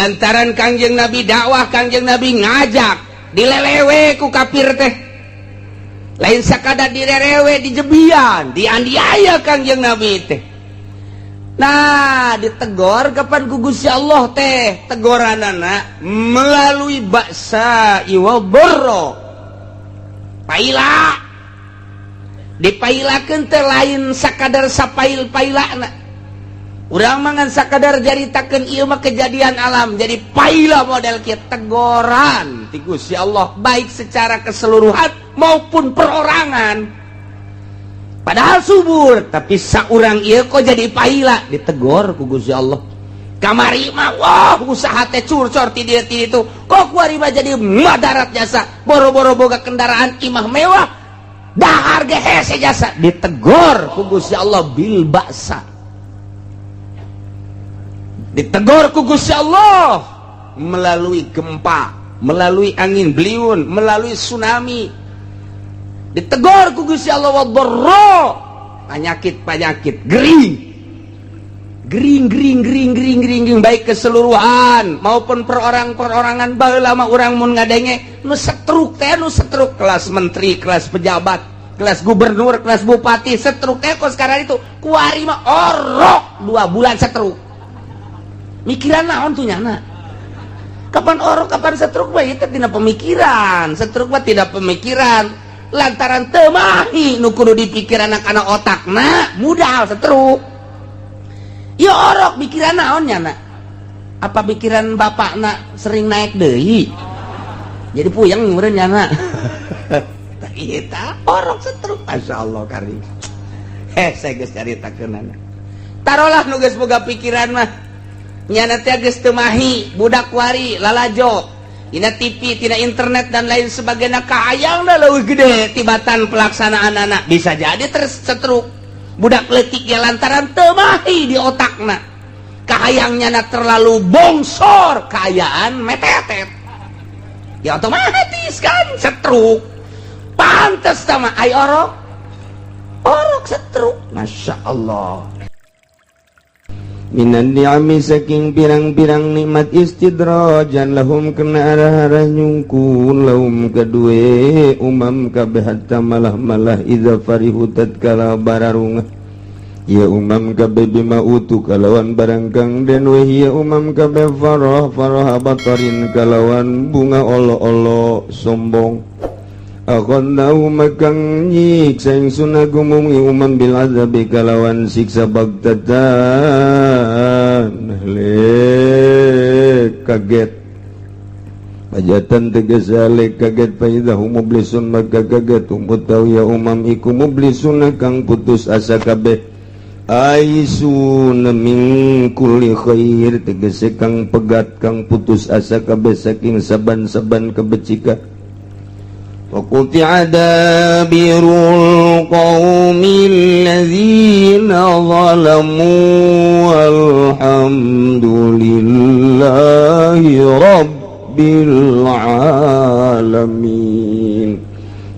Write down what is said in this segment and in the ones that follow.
Lantaran Kangjeng Nabi dakwah, Kangjeng Nabi ngajak, dilelewe ku kafir teh. Lain sakadar direrewe, dijebian, dianiaya Kangjeng Nabi teh. Nah, ditegor kapan ku Gusti Allah teh? Tegoranana melalui baksa iwal borro. Paila. Dipailakeun teh lain sakadar sapail-pailana. Urang mangan sakadar jaritakeun ieu mah kejadian alam, jadi paila model kieu tegoran ti Gusti Allah baik secara keseluruhan maupun perorangan. Padahal subur, tapi saurang ieu kok jadi paila, ditegor ku Gusti Allah. Kamari mah wah usaha teh curcor ti dieu ti ditu. Kok kuari mah jadi madarat jasa, boro-boro boga kendaraan imah mewah, dahar ge hese jasa, ditegor ku Gusti Allah bil ba'sa. Ditegur ku Gusti Allah melalui gempa, melalui angin beliun, melalui tsunami. Ditegur ku Gusti Allah wadharra, penyakit-penyakit, gering baik keseluruhan maupun perorangan baheula mah urang mun ngadenge nu setruk teh nu setruk kelas menteri, kelas pejabat, kelas gubernur, kelas bupati setruk teh kok sekarang itu kuari mah orok 2 bulan setruk. Mikiran naon tuh nyana? Kapan orok, kapan setruk mah itu tina pemikiran. Setruk mah tidak pemikiran. Lantaran teu mahi nu kudu dipikir anak-anak otakna, mudal setruk. Ya orok mikiran naon nyana? Apa pikiran bapakna sering naik deui? Jadi puyeng meureun nyana. Tah eta orok setruk, masyaallah karim. Saya geus caritakeunana. Tarolah nu geus boga pikiran mah nyana teh geus teu mahi budak wari lalajo dina TV, tina internet dan lain sebagainya, kaayangna leuwih gede tibatan pelaksanaan anak bisa jadi tersetruk budak leutik ya lantaran teu mahi di otakna. Kahayang nyana terlalu bongsor kaayaan metetet ya otomatis kan setruk. Pantes sama ai orok setruk, masya Allah. Minan ni'ami saking pirang-pirang nikmat istidrajan lahum kena arah-arah nyungkul lahum kedue umam kabeh hatta malah idza farihu tatkala bararungah ya umam kabeh bima utu kalawan barang kang den we ya umam kabeh farah batarin kalawan bunga olo-olo sombong. Akhadnahu makang nyiksa ingsun agumumi umam bil azabi kalawan siksa bagtatan lek kaget pajatan tegesa lek kaget faidahu mublisun maka kaget umput tau ya umam iku mublisun kang putus asa kabeh aisun min kulli khair tegese kang pegat kang putus asa kabeh saking saban-saban kebecikan. وَقُطِعَ دَابِرُ الْقَوْمِ الَّذِينَ ظَلَمُوا وَالْحَمْدُ لِلَّهِ رَبِّ الْعَالَمِينَ.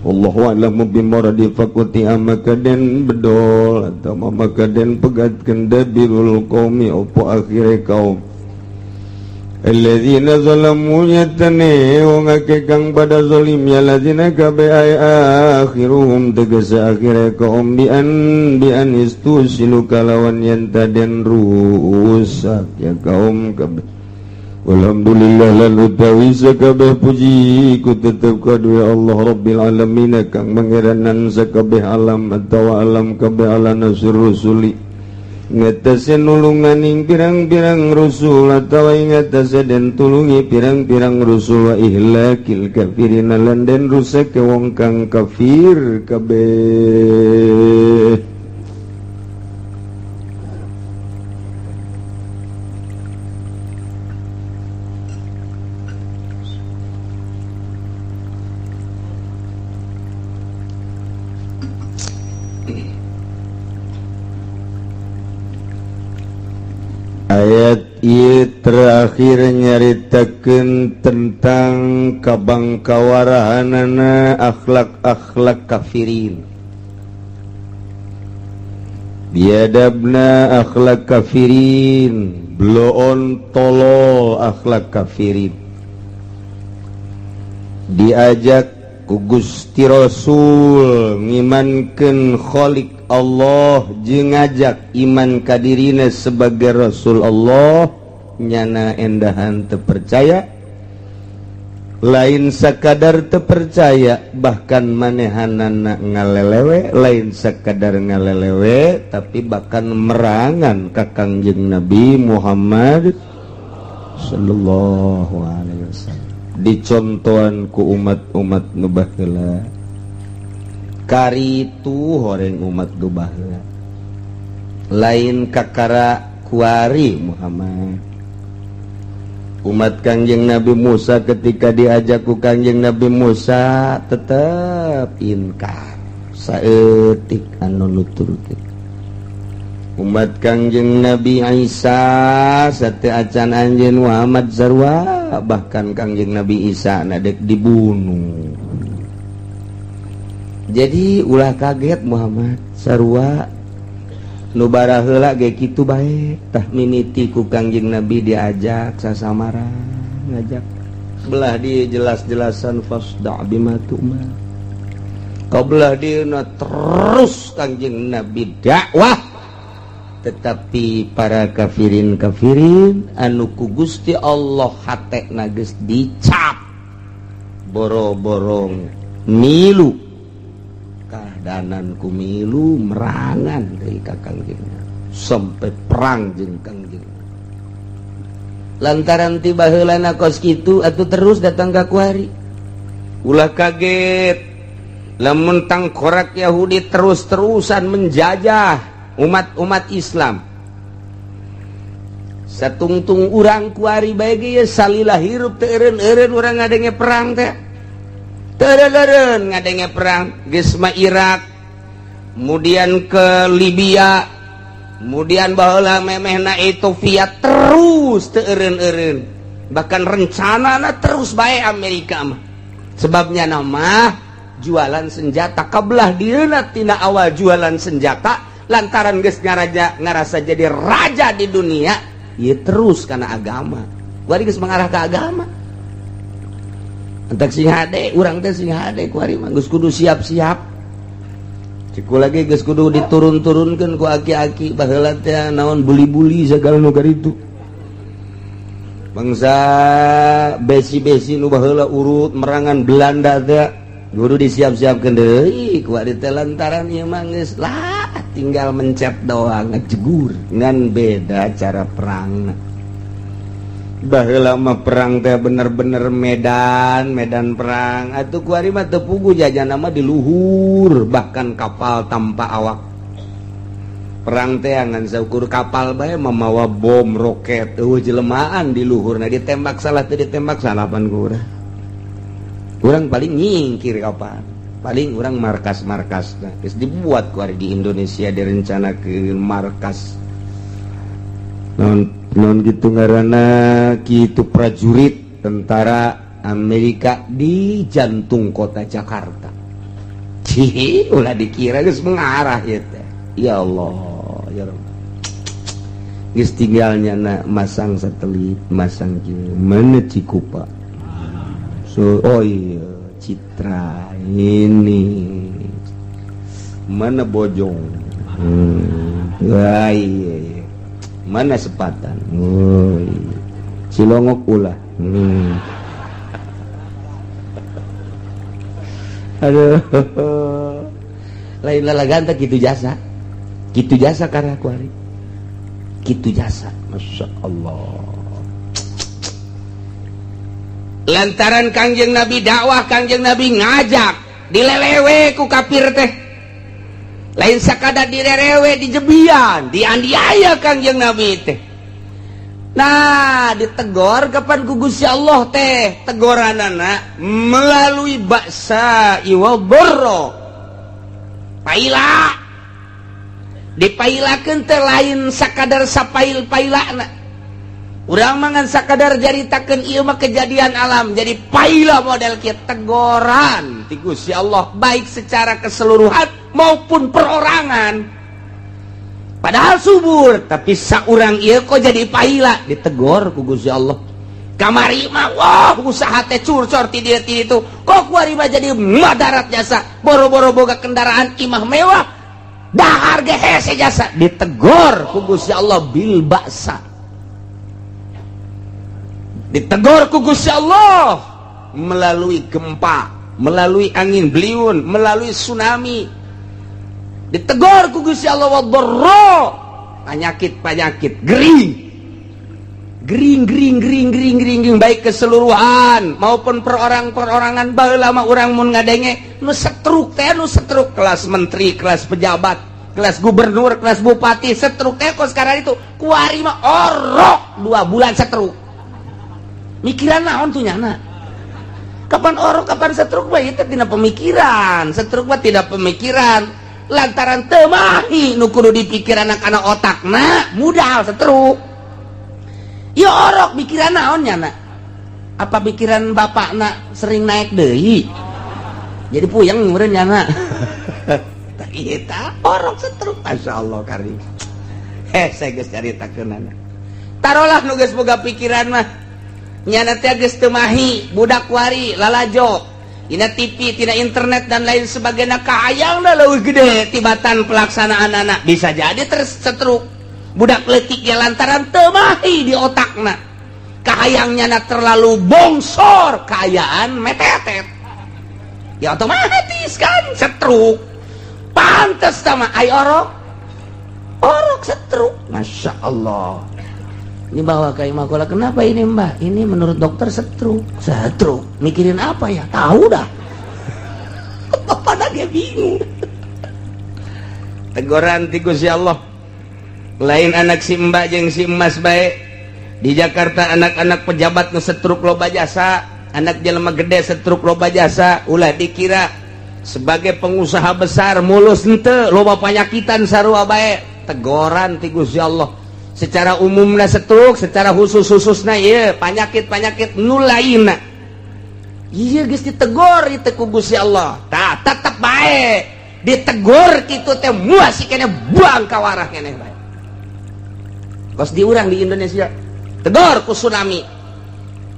Wallahu a'lamu bimuradi faquti'a makaden bedol atau makaden pegatkeun dabirul qaumi opo akhire kaum alladzina zalamu yatane wong akeh kang pada zalim ya ladzina kabe akhiruhum tegese akhire kaum bian istusilu kalawan yen taden rusak ya kaum kabe. Walhamdulillah lan utawi sakabeh puji ku tetep kadue Allah Rabbil alamin kang mangeranan sakabeh alam atawa alam kabeh ala nasr rusuli ngatasi nulunganing pirang-pirang rusul atau ngatasi dan tulungi pirang-pirang rusul wa ihlakil kafirin lan den rusak ke wong kang kafir kabeh. Ayat ieu terakhir nyaritakeun tentang kabangkawarahanana akhlak-akhlak kafirin. biadabna akhlak kafirin, bloon tolol akhlak kafirin. Diajak ku Gusti Rasul ngimankeun Khalik Allah jeung ngajak iman kadirina sebagai Rasul Allah, nyana endahan teu percaya, lain sakadar teu percaya, bahkan manehanana ngalelewe, lain sakadar ngalelewe tapi bahkan merangan ka Kangjeng Nabi Muhammad sallallahu alaihi wasallam. Dicontohan ku umat-umat nu baheula, karitu horeng umat nu baheula, lain kakara kuari Muhammad. Umat Kangjeng Nabi Musa ketika diajak ku Kangjeng Nabi Musa tetep inkar saeutik anu nuturkeun. Umat Kangjeng Nabi Isa sateu acan anjeun Muhammad sarua, bahkan Kangjeng Nabi Isa nadek dibunuh. Jadi ulah kaget Muhammad sarua nu bara heula ge kitu bae, tah mimiti ku Kangjeng Nabi diajak sasamara ngajak belah di jelas-jelasan fasda' bima tu'mar. Qabla dina terus Kangjeng Nabi dakwah, tetapi para kafirin anu ku Gusti Allah hatekna geus dicap boro-borong milu, kahdanan ku milu merangan deui ka Kangjeng sampai perang jeung Kangjeng. Lantaran tiba heulana kos kitu atuh terus datang ka kuari. Ulah kaget lamun tangkorak Yahudi terus-terusan menjajah umat-umat Islam. Satungtung urang kuari bae ge salilah hirup teu eureun urang ngadenge perang teh. Teu eureun ngadenge perang, geus mah Irak, kemudian ke Libya, kemudian baheula memehna Ethiopia, terus teu eureun-eureun. Bahkan rencanana terus bae Amerika mah. Sebabnya nama jualan senjata, kabelah dieuna tina awal jualan senjata lantaran geus ngarasa jadi raja di dunia, ya terus karena agama. Kuari geus mengarah ke agama. Entek sing hade, urang teh sing hade kuari mah geus kudu siap-siap. Ciku lagi geus kudu diturun-turunkeun ku aki-aki baheula teh naon buli-buli sagala nu garitu. Bangsa besi-besi nu baheula urut merangan Belanda teh kudu disiap-siapkeun deui ku ari teh lantaran ieu mah geus lah tinggal mencet doang ngejegur ngan beda cara perang. Baheula mah perang teh bener-bener medan perang atuh kuari mah teu pugu jajanna mah di luhur, bahkan kapal tanpa awak. Perang teh ngan saukur kapal bae mamawa bom roket eueuh jelemaan di luhurna, ditembak salah teu ditembak salapan ku urang. Urang paling nyingkir kapal. Paling orang markas-markas geus dibuat ku ari di Indonesia, direncanakeun markas non gitu ngaranna kitu prajurit tentara Amerika di jantung kota Jakarta. Cih, ulah dikira geus mengarah ya teh. Ya Allah, ya Rabb. Geus tinggalnya masang satelit, masang kieu mana Cikupa. So, oh iya Citra ini mana Bojong, iya. Mana Sepatan, iya. Cilongok ulah, aduh, lain lalagan tak gitu jasa karena kuari, gitu jasa, masya Allah. Lantaran Kangjeng Nabi dakwah, Kangjeng Nabi ngajak, dilelewe ku kafir teh. Lain sakadar dilerewe, dijebian, dianiaya Kangjeng Nabi teh. Nah, ditegor kapan ku Gusti Allah teh, tegoranana melalui baksa iwal borro. Paila. Dipailakeun teh lain sakadar sapail-pailana. Urang mangan sakadar jaritakeun ieu mah kejadian alam, jadi paila model kieu tegoran ti Gusti Allah baik secara keseluruhan maupun perorangan. padahal subur tapi saurang ieu kok jadi paila ditegor ku Gusti Allah kamari mah wah usaha teh curcor ti dieu ti itu kok kuari mah jadi madarat jasa boro-boro boga kendaraan imah mewah dahar ge hese jasa ditegor ku Gusti Allah bil ba'sa ditegor ku Gusti Allah melalui gempa melalui angin beliun melalui tsunami ditegor ku Gusti Allah wadharra penyakit gering baik keseluruhan maupun perorangan baheula mah urang mun ngadenge nu setruk kelas menteri kelas pejabat kelas gubernur kelas bupati setruk teh kok sekarang itu kuari mah orok 2 bulan setruk mikiran naon tuh nyana kapan orok kapan setruk mah itu tina pemikiran setruk mah tidak pemikiran lantaran temahi nu kudu dipikir anak-anak otakna modal setruk ya orok pikiran naonnya nak apa pikiran bapakna sering naik deui jadi puyeng meureun nya tah ieu tah orok setruk masyaallah karim saya geus caritakeunana tarolah nu geus boga pikiran mah nyana teh geus teu mahi budak wari lalajo tina TV, tina internet dan lain sebagainya kaayangna leuwih gede tibatan pelaksanaan anak bisa jadi tersetruk budak leutik ya lantaran teu mahi di otakna kahayangnya terlalu bongsor kaayaan metetet ya otomatis kan setruk pantes sama ai orok setruk Masya Allah ini bawa ke Imakola kenapa ini mbak ini menurut dokter setruk mikirin apa ya tahu dah pada dia bingung teguran ti Gusti Allah lain anak si mbak jeung si emas bae di Jakarta anak-anak pejabat nu setruk loba jasa anak jelema gede setruk loba jasa ulah dikira sebagai pengusaha besar mulus henteu loba panyakitan sarua bae teguran ti Gusti Allah secara umumna setruk secara khusus-khususna ieu penyakit-penyakit nu lainna ieu geus ditegor itu ku Gusti Allah tah tetep bae ditegor kitu teh moal si keneh buang ka warah keneh bae kos diurang di Indonesia tegor ku tsunami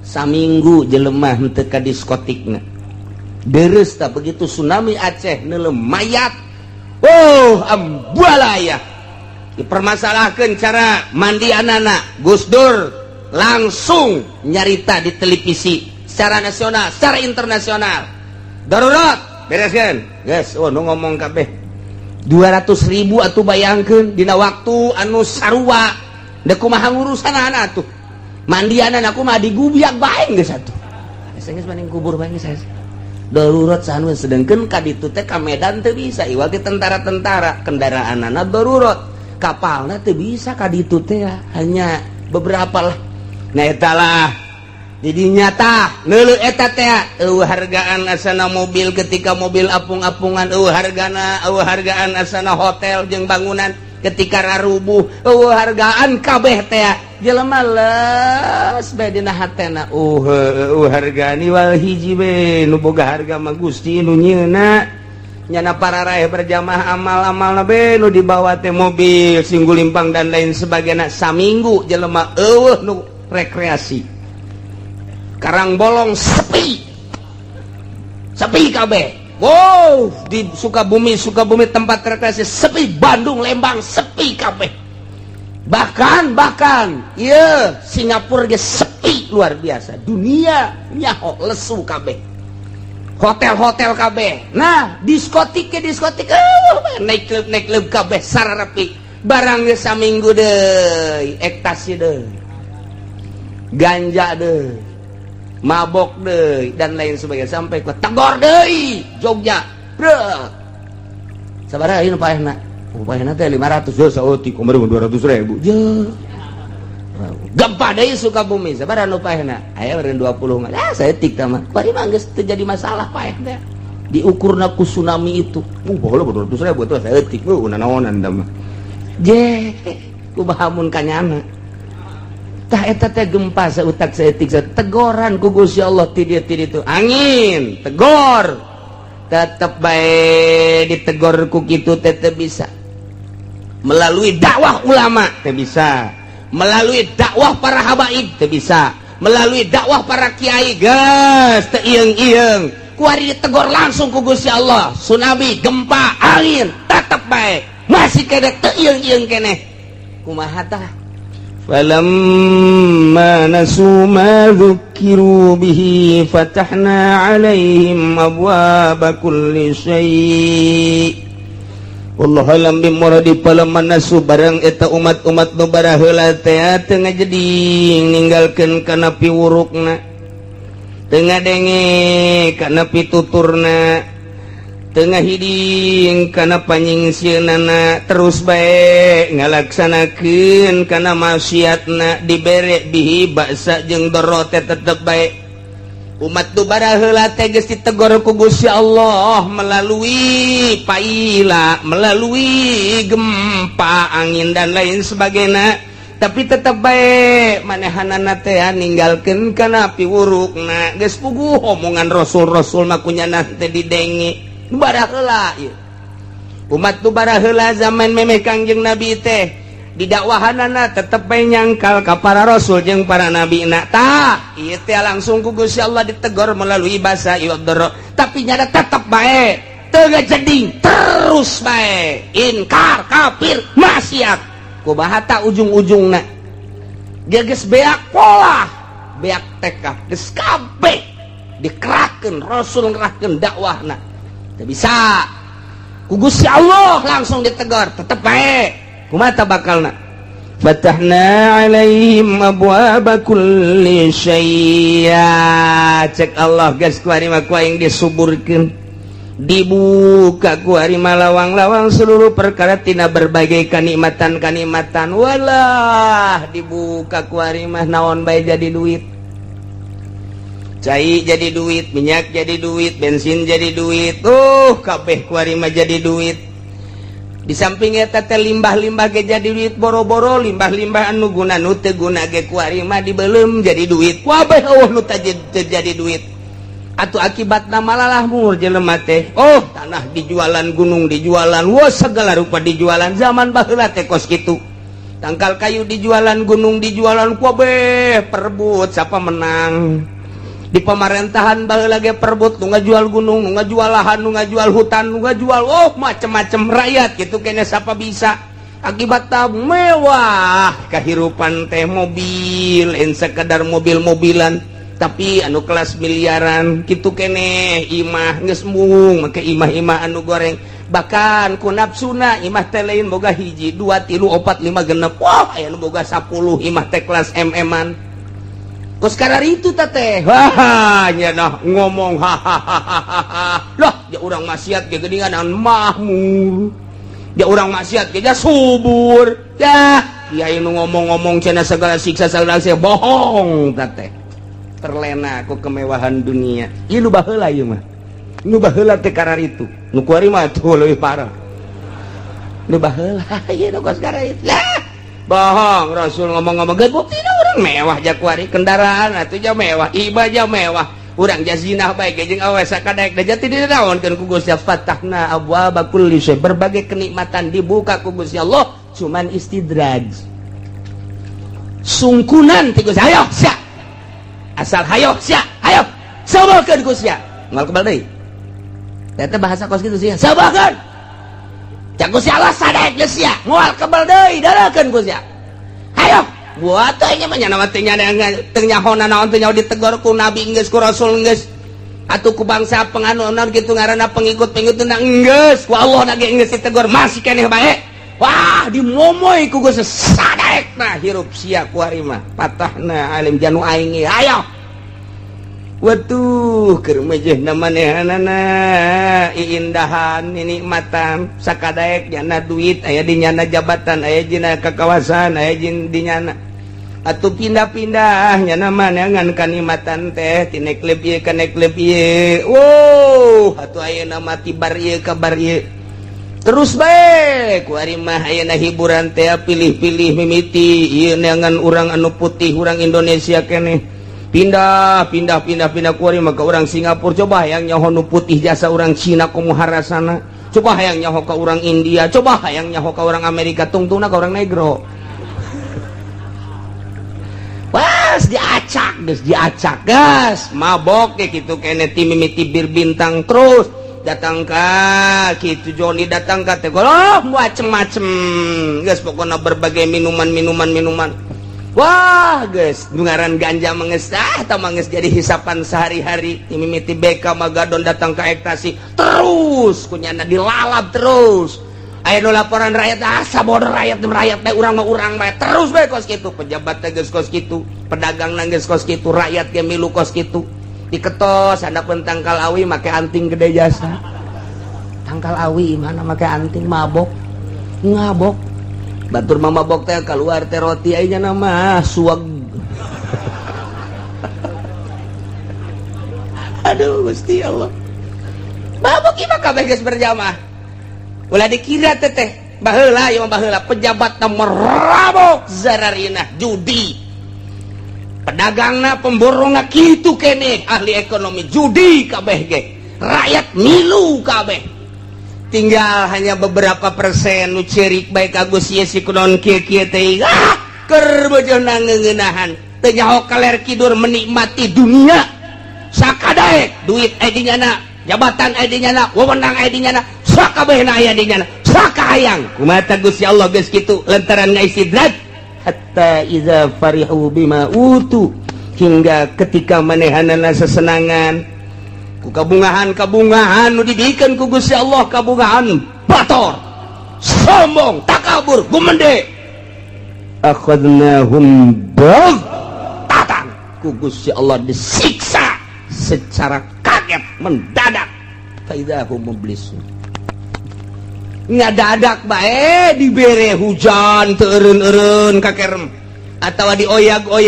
saminggu jelema henteu ka diskotikna deres tah begitu tsunami Aceh neuleuh mayat ambualaya dipermasalahkan cara mandi anak Gus Dur langsung nyarita di televisi secara nasional secara internasional darurat bereskan guys nu ngomong kabeh 200.000 atuh bayangkeun dina waktu anu sarua da kumaha ngurusan anak tuh mandi anak kumaha digubiak bae geus atuh geus mending kubur bae geus darurat sanes sedengkeun ka ditu teh ka Medan teu bisa iwal ti tentara-tentara kendaraanna darurat kapalnya teu bisa ka ditu teh hanya beberapa lah nah eta lah jadi nyata neuleuh eta teh hargaan asana mobil ketika mobil apung-apungan hargaan asana hotel jeung bangunan ketika rarubuh hargaan kabeh teh jelema leus bae dina hatena hargani wal hiji we nu boga harga mah Gusti nu nyieuna nyana para raih berjamaah amal-amal nabe nu dibawa teh mobil singgulimpang dan lain sebagainya saminggu jelema nu rekreasi Karang Bolong sepi kabeh di Sukabumi tempat rekreasi sepi Bandung Lembang sepi kabeh bahkan iya Singapura ge sepi luar biasa dunia nyaho lesu kabeh hotel kabeh nah diskotik naik klub kabeh sararapi barang saminggu deui ekstasi deui ganja deui mabok deui dan lain sebagainya sampai ke tegor deui Jogja brek sabaraha ieu paehna upahna teh 500 dosa saeutik kumaha 200.000 jeung gempa deui Sukabumi sabaraha nu paehna aya beureun 20 saeutik tah mah bari mah geus teu jadi masalah paeh teh diukurna ku tsunami itu baheula 200.000 tuh saeutik naonan da mah je kumaha mun kanyana tah eta teh gempa sautak saeutik tegoran ku Gusti Allah ti dieu angin tegor tetep bae ditegor ku kitu teh teu bisa melalui dakwah ulama teu bisa, melalui dakwah para habaib teu bisa, melalui dakwah para kiai geus teu ieung-ieung kuari ditegor langsung ku Gusti Allah, tsunami, gempa, angin tetep bae masih kene teu ieung-ieung keneh kumaha tah. Falamma nasu ma dzukiru bihi fatahna alaihim abwaaba kulli syai'. Wallahu alam bimuradi. Falamma nasu barang eta umat-umat nu baraheula teh teu ngajadi ninggalkeun kana piwurukna, teu ngadenge kana pituturna, tengah hiding kana panyingsieunana, terus bae ngalaksanakeun kana maksiatna, dibere bihi ba'sa jeung doro teh tetep bae. Umat nu baraheula teh geus ditegor ku Gusti Allah melalui paila, melalui gempa, angin dan lain sebagainya, tapi tetep bae manehanana teh ninggalkeun kana piwurukna. Geus puguh omongan rasul-rasul mah kunyana teh didenge baraheula ieu. Umat tu baraheula zaman memeh Kangjeng Nabi teh didakwahanana tetep bae nyangkal ka para rasul jeung para nabina. Tah ieu teh langsung ku Gusti Allah ditegor melalui basa iwadoro, tapi nyada tetep bae teu ngajading, terus bae inkar, kafir, maksiat. Kumaha tah ujung-ujungna dia geus beak pola, beak tekad, geus kabeh dikerahkeun rasul ngerahkeun dakwahna. Teu bisa ku Gusti Allah langsung ditegor, tetep bae kumaha bakalna. Fatahna alaihim abwaaba kulli syai'. Cek Allah geus kuari mah kuaing disuburkeun, dibuka kuari mah lawang-lawang seluruh perkara tina berbagai kanikmatan-kanikmatan. Walah dibuka kuari mah naon bae jadi duit, cai jadi duit, minyak jadi duit, bensin jadi duit, kabeh kuari mah jadi duit. Di samping eta teh limbah-limbah ge jadi duit, boro-boro limbah-limbah anu guna nu teu guna ge kuari mah dibeuleum jadi duit. Kabeh eueuh nu teu jadi duit. Atuh akibatna malalah mur jelema teh. Tanah dijualan, gunung dijualan, segala rupa dijualan. Zaman baheula teh kos kitu. Tangkal kayu dijualan, gunung dijualan, kabeh perebut siapa menang. Di pemerintahan baheula ge perebut nu ngajual gunung, nu ngajual lahan, nu ngajual hutan, nu ngajual macem-macem rakyat gitu kene siapa bisa. Akibatna mewah kahirupan teh, mobil en sekedar mobil-mobilan tapi anu kelas miliaran gitu kene. Imah geus mung make imah-imah anu goreng, bahkan ku nafsuna imah teh lain boga hiji 2 3 4 5 genep, aya nu boga 10 imah teh kelas MM-an. Kos karar itu teh nya nah ngomong hahaha lah dia urang maksiat ge geuningan mahmur, dia urang maksiat ge subur ya. Kiai nu ngomong-ngomong cenah segala siksa segala sia bohong teh, terlena ku kemewahan dunia. Ieu nu baheula ieu mah, nu baheula teh karar itu, nu kuari mah tuh leuwih parah. Nu baheula ieu nu kos karar itu lah bohong. Rasul ngomong-ngomong geus buktina urang mewah jakuari, kendaraan atuh ja mewah, ibadah mewah, urang jazinah bae ge jeung awe sakadaek da jati dinaonkeun ku Gusti Allah. Fatahna abwaaba kulli syai', berbagai kenikmatan dibuka ku Gusti Allah, cuman istidraj, sungkunan ti Gusti. Hayo sia asal hayo sia, hayo sabakeun Gusti ngal kebal deui. Eta bahasa kos kitu sia, sabakeun cak Gusti Allah sadaek geus sia moal kebal deui darakeun Gusti. Hayo buat teh nya mah nya teh nya teu nyahona naon teh nya ditegor ku nabi geus, ku rasul geus, atuh ku bangsa penganuan kitu ngaranna pengikut-pengikut teh geus, ku Allah na ge geus ditegor masih keneh bae. Wah dimomoy ku Gusti sadaekna hirup sia kuari mah. Patahna alim janu aing. Hayo watuh keur mejehna manehanana iindahan nikmatan sakadaek nyana duit, aya di nyana jabatan, aya dina kakawasan, aya di nyana atuh pindah-pindah nyana maneangan kanikmatan teh ti nekleb ieu ka nekleb ieu. Atuh ayeuna mah tibar ieu kabar ieu terus bae kuari mah ayeuna hiburan teh pilih-pilih mimiti ieu neangan urang anu putih, urang Indonesia keneh pindah kuari mah ka urang Singapura. Coba yang nyaho nu putih jasa urang Cina kumaha rasana, coba hayang nyaho ka orang India, coba hayang nyaho ka orang Amerika, tungtungna ka orang negro. Wah, diacak gas, mabok kayak gitu kene mimiti bir bintang terus datang ka gitu Joni datang ka teh macem-macem guys pokoknya berbagai minuman. Wah guys ngaran ganja mengesah atau menges jadi hisapan sehari-hari mimiti beka magadon datang ke ekstasi terus kunyana dilalap terus aya nu laporan rakyat asa bodoh rakyat teh urang bae terus bae kos kitu pejabat teh geus kos kitu pedagang nang geus kos kitu rakyat ge milu kos kitu diketos handapun tangkal awi make anting gede jasa tangkal awi mana make anting mabok ngabok batur mama bok teh keluar teh roti aja nama suag. Aduh Gusti Allah. Mabok ieu kabeh geus berjamaah. Ulah dikira teh baheula ieu baheula pejabat nomor rabok zararina judi. Pedagangna pemborongna kitu keneh ahli ekonomi judi kabeh ge. Rakyat milu kabeh. Tinggal hanya beberapa persen nu cerik baik Agus ye si kunon kieu teh keur bejeunang ngeunahan teu nyaho kaler kidur menikmati dunia sakadaek duit aya di nyana jabatan aya di nyana wewenang aya di nyana sakabehna aya di nyana sakahayang kumaha Gusti Allah geus kitu lantaran ngaistidrat hatta iza farihu bima utu hingga ketika manehanana sesenangan kabungahan nu didikan ku Gusti Allah kabungahan bator sombong takabur gumende akhadnahum baghtatan ku Gusti Allah disiksa secara kaget mendadak faidahum mublisun ngadadak bae dibere hujan teu eureun-eureun kakerem atawa dioyag-oyag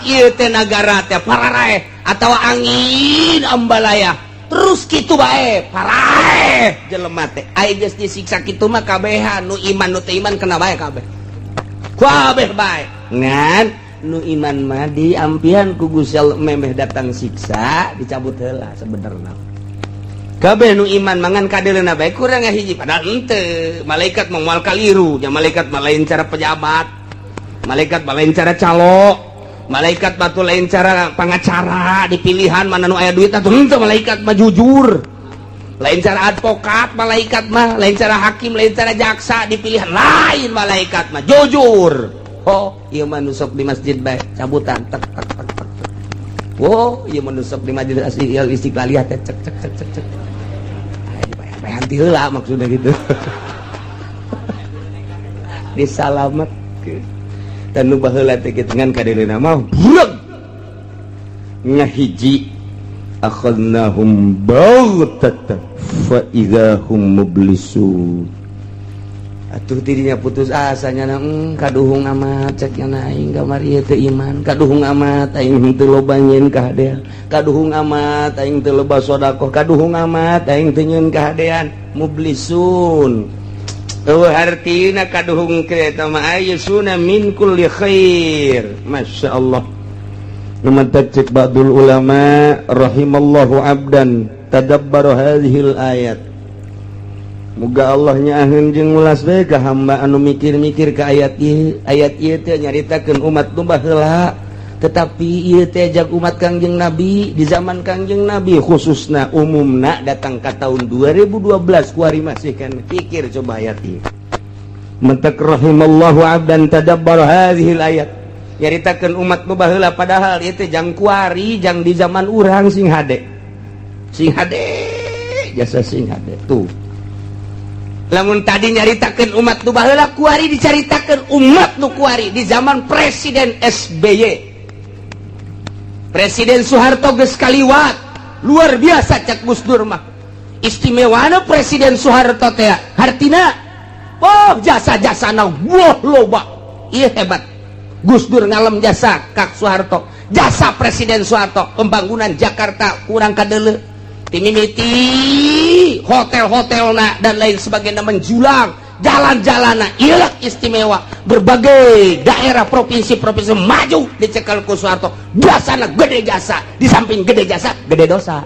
ieu teh nagara teh pararae atawa angin ambalaya terus kitu bae parae jelema teh aya geus disiksa kitu mah kabehan nu iman nu teu iman kena bae kabeh bae ngan nu iman mah diampihan ku Gusti Allah memeh datang siksa dicabut heula sebenarna kabeh nu iman mangan kadeulna bae kurang hiji padahal henteu malaikat moal kaliru nya malaikat mah lain cara pejabat malaikat mah lain cara calo malaikat batu lain cara pengacara dipilihan mana nu aya duit atuh henteu malaikat mah jujur lain cara advokat malaikat mah lain cara hakim lain cara jaksa dipilihan lain malaikat mah jujur oh ieu mah nu sok di masjid bae cabutan tek tek tek tek oh ieu mah nu sok di majelis istiqlaliyah teh cek cek cek cek cek bae ti heula maksudnya gitu disalamet dan nu baheula teh kitu ngan kadeulina mah bureg ngahiji akhadnahum baghtatan fa idzahum mublisun atuh tidinya putus asa nya kaduhung amat cek nya aing kamari teu iman kaduhung amat aing teu loba nyieun kahadean kaduhung amat aing teu loba sedekah kaduhung amat aing teu nyieun kahadean mublisun artina kaduhung kereta ma ayyusuna min kulli khair masya Allah numatajik ba'dul ulama rahimallahu abdan tadabbaru hadhil ayat muga Allah nyaahkeun jeung ngulas bae ka hamba anu mikir-mikir ka ayat ieu teh nyaritakeun umat nu baheula tetapi ieu teh jag umat Kangjeng Nabi di zaman Kangjeng Nabi khususna umumna datang ka tahun 2012 kuari masih kan pikir coba ayat ieu mentak rahimallahu abdan tadabbar hadhil ayat nyaritakeun umat nu baheula padahal ieu teh jang kuari jang di zaman urang sing hade jasa sing hade tuh lamun tadi nyaritakeun umat nu baheula kuari dicaritakeun umat nu kuari di zaman Presiden SBY Presiden Soeharto geus kaliwat luar biasa cek Gus Dur mah istimewana Presiden Soeharto teh hartina oh jasa-jasana wah loba ieu hebat Gus Dur ngalem jasa Kak Soeharto jasa Presiden Soeharto pembangunan Jakarta kurang kadeuleu timimiti hotel-hotelna dan lain sebagainya menjulang jalan-jalanna ieu istimewa berbagai daerah provinsi-provinsi maju dicekel ku Soeharto biasana gede jasa di samping gede jasa gede dosa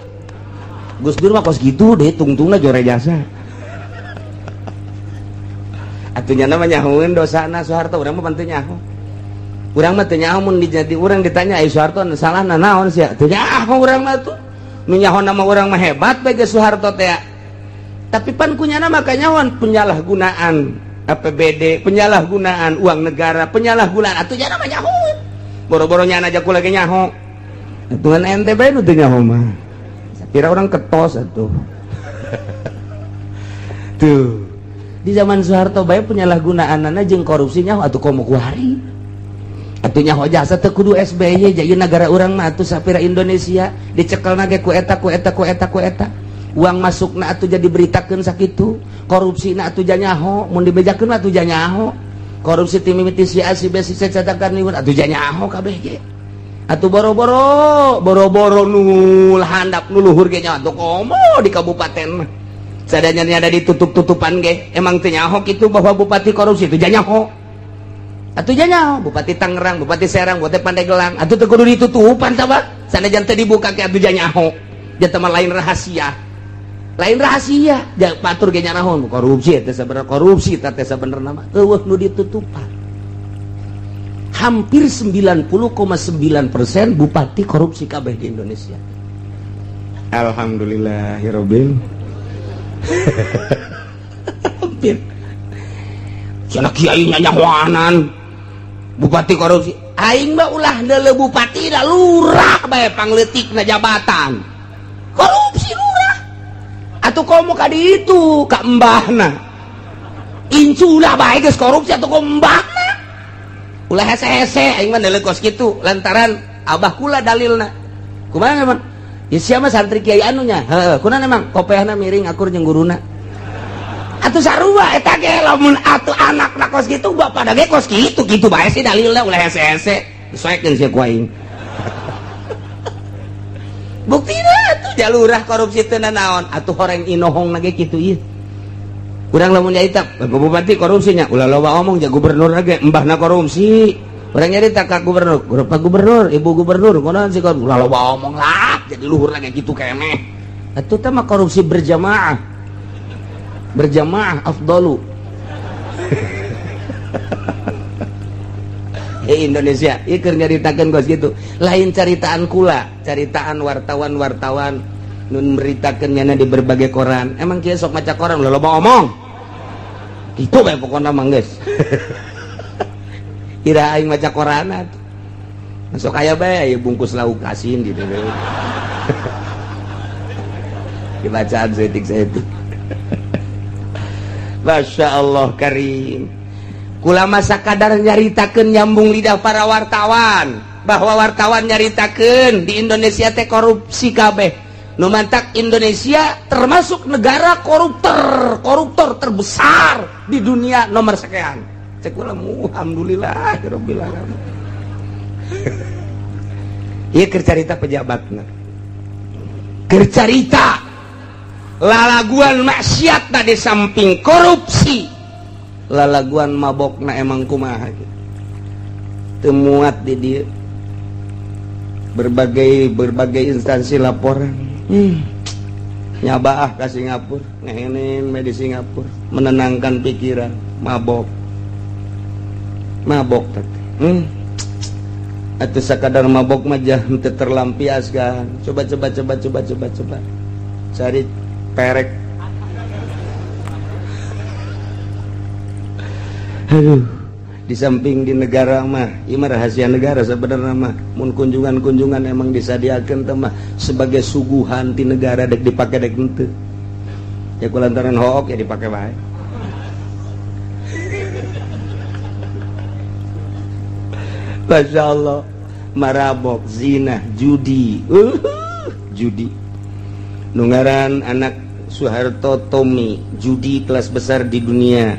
Gus Dur mah kos gitu deh, tungtungna jore jasa. Atunya namanya nyahoeun dosana Soeharto, urang mah panteu nyaho. Urang mah teu nyaho mun dijadi urang ditanya ai Soeharto salahna naon sia? Teu nyaho urang mah tuh. Nu nyaho nama urang mah hebat bae ge Soeharto teh. Tapi pan kunyana mah kanyawan penyalahgunaan APBD, penyalahgunaan uang negara, penyalahgunaan atunya nama nyaho. Boro-boro nyana aja ku lagi nyaho. Atuan ente bae nu teu nyaho mah. Kira orang ketos atuh. Tuh. Di zaman Soeharto bae penyalahgunaanana jeung korupsi nyaho atuh komo kuari. Atuh nyaho jasa teu kudu SBY jadi negara urang mah atuh sapira Indonesia dicekelna ge ku eta. Uang masukna atuh jadi beritakeun sakitu, korupsina atuh janyaho, mun dibejakeun mah atuh janyaho. Korupsi ti mimiti si A si B si C catakan niun atuh janyaho kabeh ge. Atuh boro-boro nu handap nu luhur ge nya atuh komo di kabupaten mah. Sadanya ada ditutup-tutupan ge, emang teu nyaho kitu bahwa bupati korupsi teu janyaho. Atuh janyaho, bupati Tangerang, bupati Serang, bupati Pandeglang, atuh teu kudu ditutupan sabab sanajan teu dibuka ke atuh janyaho. Jata mah lain rahasia. Lain rahasia jangan patur ge naon korupsi teh sabenerna korupsi teh sabenerna mah eueuh nu ditutupan. Hampir 90,9% bupati korupsi kabeh di Indonesia. Alhamdulillahirabbil hampir cenah kiai nyanyahoanan bupati korupsi aing mah ulah neuleuh bupati da lurah bae pangleutikna jabatan korupsi lurah atuh komo ka ditu ka embahna inculah bae geus korupsi atuh ka embahna ulah hese-hese aing mah neuleuh kos kitu lantaran abah kula dalilna kumaha emang ya sia mah santri kiai anunya heuh kunaon emang kopehna miring akur jeung guruna atuh sarua eta ge lamun atuh anakna kos kitu bapak ge kos kitu kitu bae sih dalilna ulah hese-hese disoekeun sia ku aing buktina atuh jalurah korupsi teu naon atuh horeng inohong ge kitu ieu urang lamun nyaita bupati korupsinya ulah loba omong ja gubernur ge embahna korupsi urang nyarita ka gubernur Pak Gubernur Ibu Gubernur kunaon sih ulah loba omong lah jadi luhur lagi kitu keneh atuh teh mah korupsi berjamaah afdalu Indonesia ieu keur nyaritakeun kos gitu lain caritaan kula caritaan wartawan nun beritakeun nyana di berbagai koran emang kieu sok maca koran ulah loba omong kitu bae pokona mah geus kira aing maca koran sok aya bae aya bungkus lauk asin gitu dibacaan setik-setik Masya Allah karim kula masa kadar nyaritakeun nyambung lidah para wartawan bahwa wartawan nyaritakeun di Indonesia teh korupsi kabeh nu mantak Indonesia termasuk negara koruptor terbesar di dunia nomor sekian cek kula alhamdulillahirabbil alamin ieu keur carita pejabatna keur carita lalaguan maksiatna di samping korupsi lalaguan mabokna emang kumaha teu muat di dieu berbagai instansi laporan nyabaah ka Singapura ngehenin di Singapura menenangkan pikiran mabok teh atuh sakadar mabok mah jah teu terlampiaskan coba cari perek aduh di samping di negara mah ieu mah rahasia negara sebenarnya mah mun kunjungan emang disadiakeun teh mah sebagai suguhan ti negara dek dipake dek henteu ya kulantaran hook ya dipake wae Masya Allah marabok zina judi nungaran anak Soeharto Tommy judi kelas besar di dunia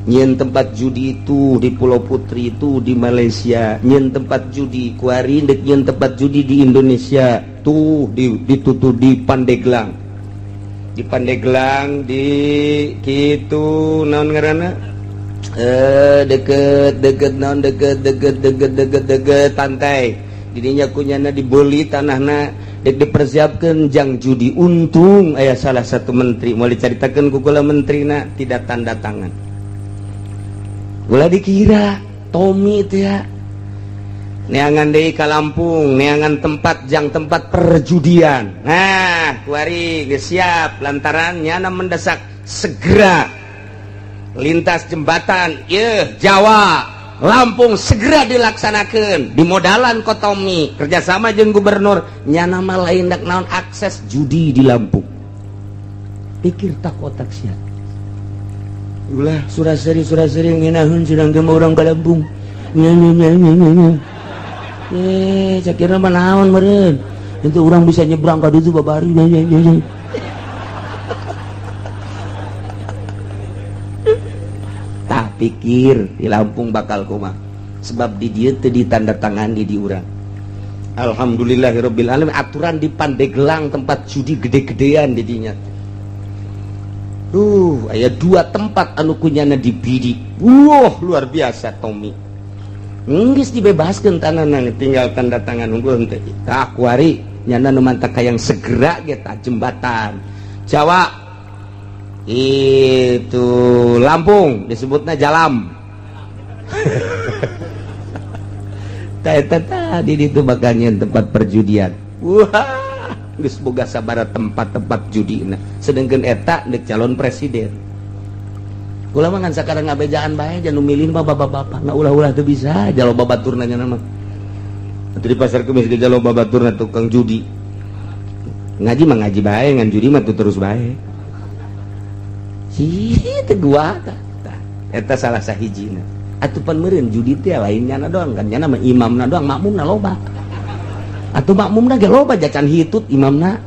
nyen tempat judi itu di Pulau Putri itu di Malaysia nyen tempat judi kuari dek nyen tempat judi di Indonesia tuh ditutup di Pandeglang di kitu naon ngaranna deket pantai didinya kunyana dibeli tanahna dipersiapkan jang judi. Untung aya salah satu menteri mau diceritakan kukula menterina tidak tanda tangan. Gula dikira Tommy itu ya neangan deui ka Lampung, neangan tempat jang tempat perjudian. Nah kuari geus siap lantaran nyana mendesak segera lintas jembatan Jawa Lampung segera dilaksanakan di modalan Kotomi kerjasama jeung gubernur nyana mah lain dak naon akses judi di Lampung. Pikir tak otak sia ulah suraseri ngeunaheun sedang ge urang ka Lampung cakirna mah naon meureun itu urang bisa nyebrang ka ditu babari pikir di Lampung bakal kumaha sebab di dieu teu ditandatangan di urang. Alhamdulillahirabbil alamin aturan di Pandeglang tempat judi gede-gedean di dinya. Aya 2 tempat anu kunyana dibidik. Luar biasa Tommy. Geus dibebaskeun tanana tinggal tanda tangan unggul teh. Tah kuari nyana nu mantap kayang segera ge tah jembatan Jawa itu Lampung disebutnya Jalam. Tadi itu makanya tempat perjudian. Wah, geus boga sabaraha tempat-tempat judi. Sedengkeun eta deuk calon presiden. Kula mah ngan sakarang ngabejaan bae jangan milih mah bapak-bapak. Na ulah-ulah teu bisa jalo babaturna nya mah. Atuh di pasar kemis ge jalo babaturna tukang judi. Ngaji mah ngaji bae, ngan judi mah terus bae. Itu gua eta salah sahijina atuh pan meureun judi teh lainnya doang kan nya mah imamna doang makmumna loba atuh makmumna ge loba jacan hitut imamna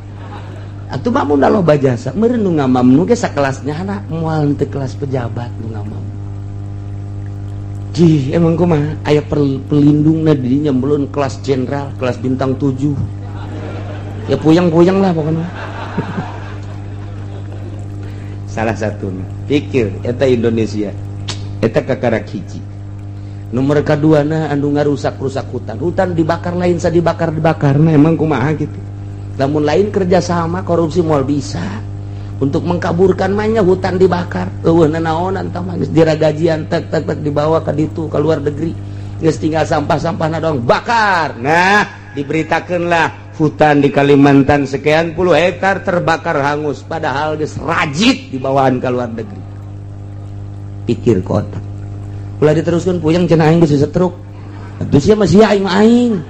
atuh makmumna loba jasa meureun nu ngamamnu ge sakelasnya anak moal teu kelas pejabat nu ngamam emang kumaha aya pelindungna di dinya belum kelas jenderal kelas bintang 7 ya puyang-puyang lah pokoknya. Salah satu pikir eta Indonesia eta kakarak hiji nomor kedua anu ngarusak-rusak hutan dibakar lain sa dibakar nah emang kumaha gitu lamun lain kerjasama korupsi moal bisa untuk mengkaburkan mahnya hutan dibakar nanaonan tah mah geus diragajian tek dibawa ka ditu ka luar negeri geus tinggal sampah-sampahna doang bakar. Nah diberitakeunlah hutan di Kalimantan sekian puluh hektar terbakar hangus padahal geus rajit dibawaan ke luar negeri. Pikir kota ulah diteruskan puyang cenah aing geus setruk atuh sia mah sia aing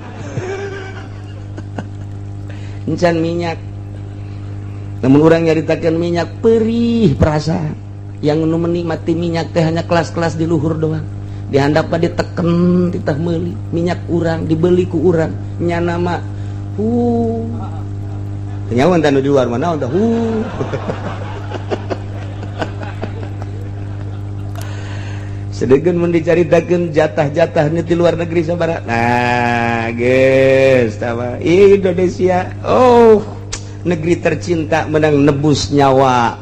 encan minyak namun urang nyaritakeun minyak perih perasaan yang nu menikmati minyak teh hanya kelas-kelas di luhur doang dihandap diteken titah meuli minyak urang dibeli ku urang nyana mah nyawan tanu di luar mana udah sedangkan mun dicaritakeun jatah-jatah di luar negeri sabaraha. Nah geus tama Indonesia negeri tercinta menang nebus nyawa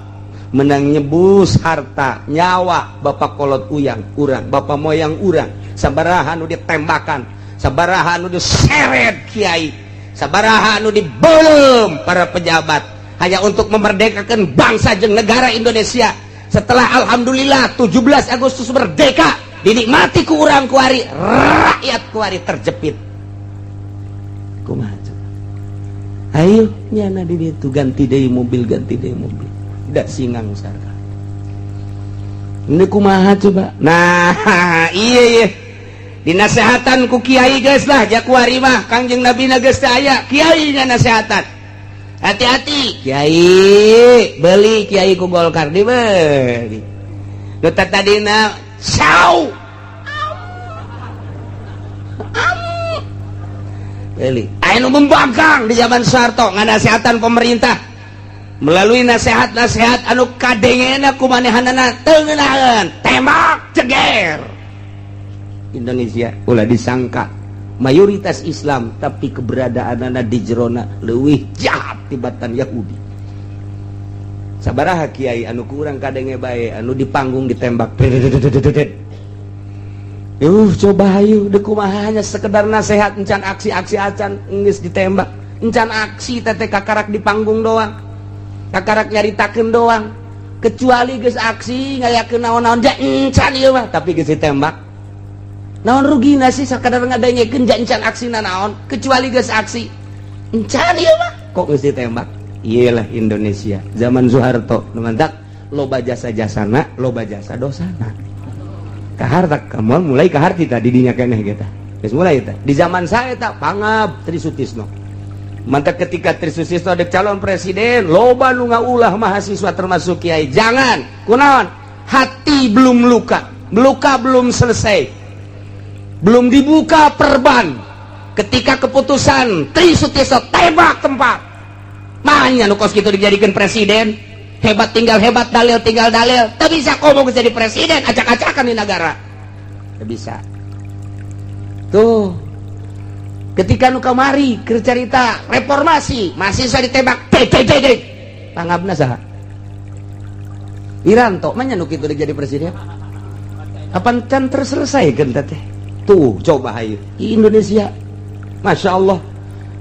menang nyebus harta nyawa bapak kolot uyang urang bapak moyang urang sabaraha nu ditembakan sabaraha nu diseret kiai sabaraha anu dibelem para pejabat hanya untuk memerdekakan bangsa jeung negara Indonesia setelah alhamdulillah 17 Agustus merdeka dinikmati ku urang kuari rakyat kuari terjepit kumaha ayo nyana di ditu ganti deui mobil da singang sareng ini kumaha coba. Nah iya dinasehatan ku kiai geus lah jak kuari mah Kangjeng Nabi na geus teh aya kiai nya nasehatan hati-hati kiai beli kiai ku Golkar dibeli nu tadina saw beli aya nu membangkang di zaman Soeharto nganasehatan pemerintah melalui nasihat-nasihat anu kadengena kumanehanana teu ngeunaheun tembak ceger. Indonesia ulah disangka mayoritas Islam tapi keberadaanana di jerona leuwih jahat tibatan Yahudi. Sabaraha kiai anu kurang kadenge bae anu di panggung ditembak. Coba hayu deuk kumaha hanya sekedar nasihat encan aksi-aksi acan geus ditembak. encan aksi teh kakarak di panggung doang, kakarak nyaritakeun doang, kecuali geus aksi ngayakeun naon-naon ja encan ieu mah tapi geus ditembak. Naon rugina sih sakadar ngadengekeun ja encan aksina naon, kecuali geus aksi encan ieu mah kok geus ditembak. Iyalah Indonesia zaman Soeharto nu mantak loba jasa-jasana loba jasa dosana. Kahar tak kamu mulai kahar kita didinya keneh kita. Geus mulai eta. Di zaman saya eta pangab Trisutisno. Mantap ketika Trisutisno dek calon presiden, loba nu ngaulah mahasiswa termasuk kiai. Jangan, kunaon? Hati belum luka, luka belum selesai. Belum dibuka perban. Ketika keputusan Trisutisno tembak tempat. Mahanya nu kos kitu dijadikan presiden. Hebat tinggal hebat, dalil tinggal dalil. Tak bisa ngomong jadi presiden, acak-acakan di negara. Tak bisa. Tuh. Ketika nu kamari keur carita reformasi, mahasiswa ditembak, dek. Pangabna saha? Wiranto mah nya nu kitu jadi presiden. Apan can terselesaikeun teh. Tuh, coba hayu. Di Indonesia. Masya Allah.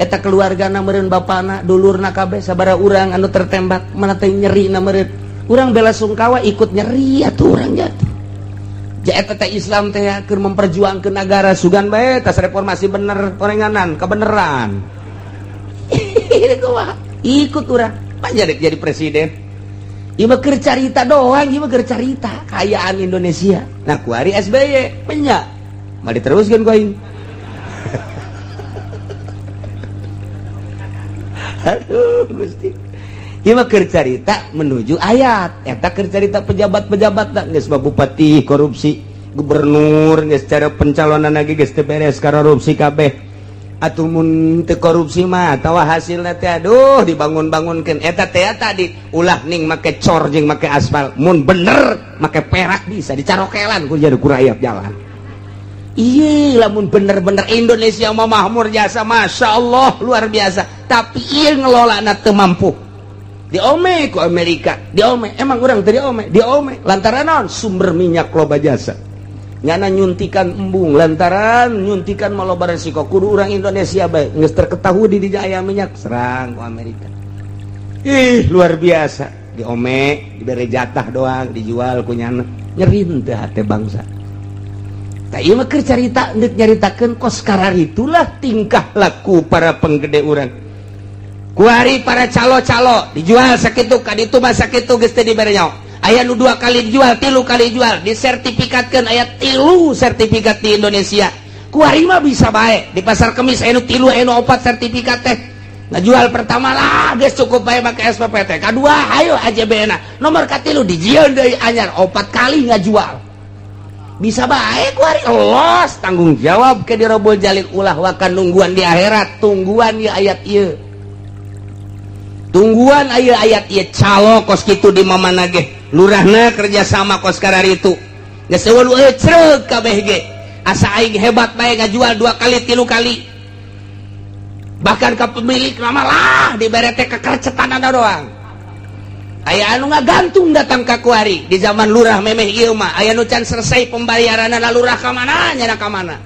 Eta keluargana meureun bapana, dulurna kabeh sabaraha urang anu tertembak, mana teh nyerina meureun. Urang bela sungkawa ikut nyeri atuh urang jatuh. Ja eta teh Islam teh keur memperjuangkeun negara sugan bae tas reformasi bener orenganan kebeneran. Ikut urang panjang jadi presiden. Ieu mah keur carita doang, ieu mah keur carita kayaan Indonesia. Nah kuari SBY nya mah diteruskeun ku aing. Aduh Gusti. Ieu mah keur carita menuju ayat. Eta keur carita pejabat-pejabat da geus bupati korupsi, gubernur geus cara pencalonan lagi geus teu beres korupsi kabeh. Atuh mun teu korupsi mah atawa hasilna teh aduh dibangun-bangunkeun. Eta teh tadi ulah ning make cor jeung make aspal. Mun bener make perak bisa dicarokelan ku jadi ku rakyat jalan. Iya lamun bener-bener Indonesia mah makmur jasa Masya Allah luar biasa. Tapi ieu ngelolana teu mampu. Diome ku Amerika, diome. Emang orang tadi diome. Lantaran naon? Sumber minyak loba jasa. Nyana nyuntikan embung, lantaran nyuntikan maloba resiko. Kudu orang Indonesia bae geus terketahui di jaya minyak serang ku Amerika. Ih, luar biasa. Diome, dibere jatah doang, dijual ku nyana. Nyerin teh hate bangsa. Tah ieu mah keur carita deuk nyaritakeun kos kararitulah tingkah laku para penggede urang. Kuari para calo-calo dijual sakitu ka ditu mah sakitu geus teu dibere nyaho. Aya nu 2 kali dijual, 3 kali dijual, disertifikatkeun aya 3 sertifikat di Indonesia. Kuari mah bisa bae di pasar kemis aya nu 3 aya nu 4 sertifikat teh. Ngajual pertama lah geus cukup bae make SPP teh. Kadua hayu AJB-na. Nomor katilu dijieun deui anyar 4 kali ngajual. Bisa bae kuari los tanggung jawab ke dirobol jalik ulah wakan nungguan di akhirat. Tungguan ya ayat ieu. Tungguan aya ayat ieu calo kos kitu di mamana ge. Lurahna kerjasama kos kararitu. Geus eueun ecreug kabeh ge. Asa aing hebat bae ngajual 2 kali 3 kali. Bahkan ka pemilik nama lah dibere teh kekercetanana doang. Aya anu ngagantung datang ka kuari di zaman lurah memeh ieu mah aya nu can selesai pembayaranna lurah ka mana nyana ka mana.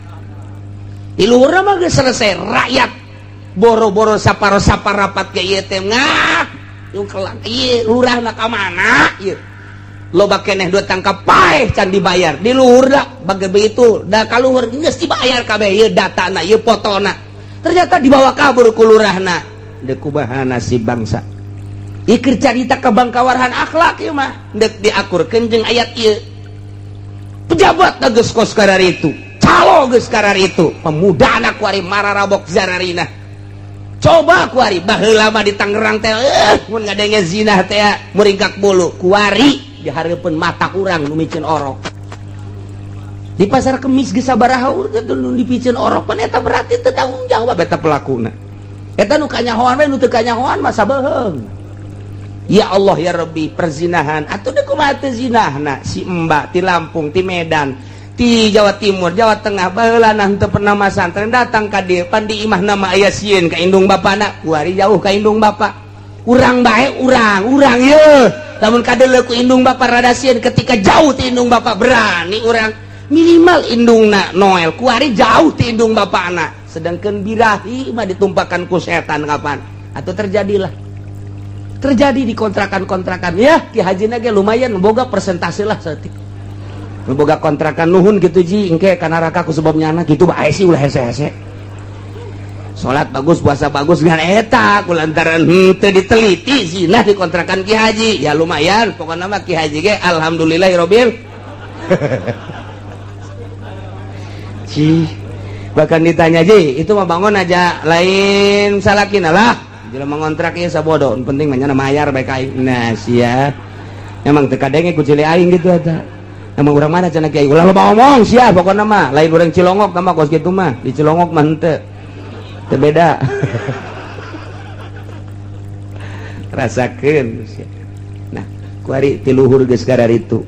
Di lurah mah geus selesai rakyat boro-boro saparo-saparapat ke ieu teh ngah yung kelang ieu lurahna ka mana ieu. Loba keneh datang ka paeh can dibayar. Di luhur da bage begitu da ka luhur geus dibayar kabeh ieu datana ieu fotona. Ternyata dibawa kabur ku lurahna. Deuk kubahana si bangsa. Ikir carita kebangkawarhan akhlak ieu mah deuk diakurkeun jeung ayat ieu. Pejabat geus kos kararitu, calo geus kararitu, pemudana kuari mararabok zararina. Coba kuari baheula mah di Tangerang teh mun ngadenge zina teh muringkak bulu, kuari dihareupeun mata urang nu micin orok. Di pasar kemis geus sabaraha urang nu dipicen orok pan eta berarti teu tanggung jawab eta pelakuna. Eta nu kanyahoan we nu teu kanyahoan mah sabeheung. Ya Allah ya Rabbi perzinahan atuh deuk kumaha teu zinahna si Mbak ti Lampung ti Medan ti Jawa Timur Jawa Tengah baheula teu pernah masantren datang ka dieu pan di imah nama aya sieun ka indung bapana kuari jauh ka indung bapa urang bae urang ye lamun kadeuleu ku indung bapa rada sieun ketika jauh ti indung bapa berani urang minimal indungna Noel kuari jauh ti indung bapana sedangkan birahi mah ditumpakan ku setan kapan atau terjadi di kontrakan ya Ki Haji ge lumayan boga persentase lah saeutik boga kontrakan nuhun gitu ji engke kana raka ku sebabnya anak gitu bae sih ulah hese-hese salat bagus puasa bagus ngan eta kulantaran teu diteliti zinah di kontrakan Ki Haji ya lumayan pokokna mah Ki Haji ge alhamdulillahirabbil Ci bahkan ditanya Ji itu mah bangun aja lain salakina lah jelema ngontrak ieu sabodo penting mah nya mayar bae ka aing nah sia emang teu kadenge ku cili aing gitu eta emang urang mana cenah kiai ulah loba ngomong sia pokona mah lain urang Cilongok mah kos kitu mah di Cilongok mah henteu teu beda rasakeun sia nah kuari ti luhur geus kararitu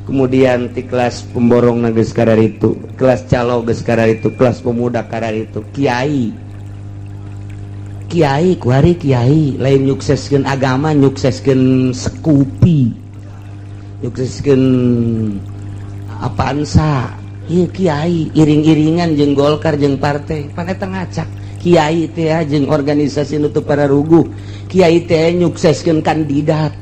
kemudian ti kelas pemborong geus kararitu kelas calo geus kararitu kelas pemuda kararitu kiai kuari kiai lain nyukseskeun agama nyukseskeun sekupi nyukseskeun apaansa ieu kiai iring-iringan jeung Golkar jeung partai pan eta ngacak kiai teh jeung organisasi nutup para ruguh kiai teh nyukseskeun kandidat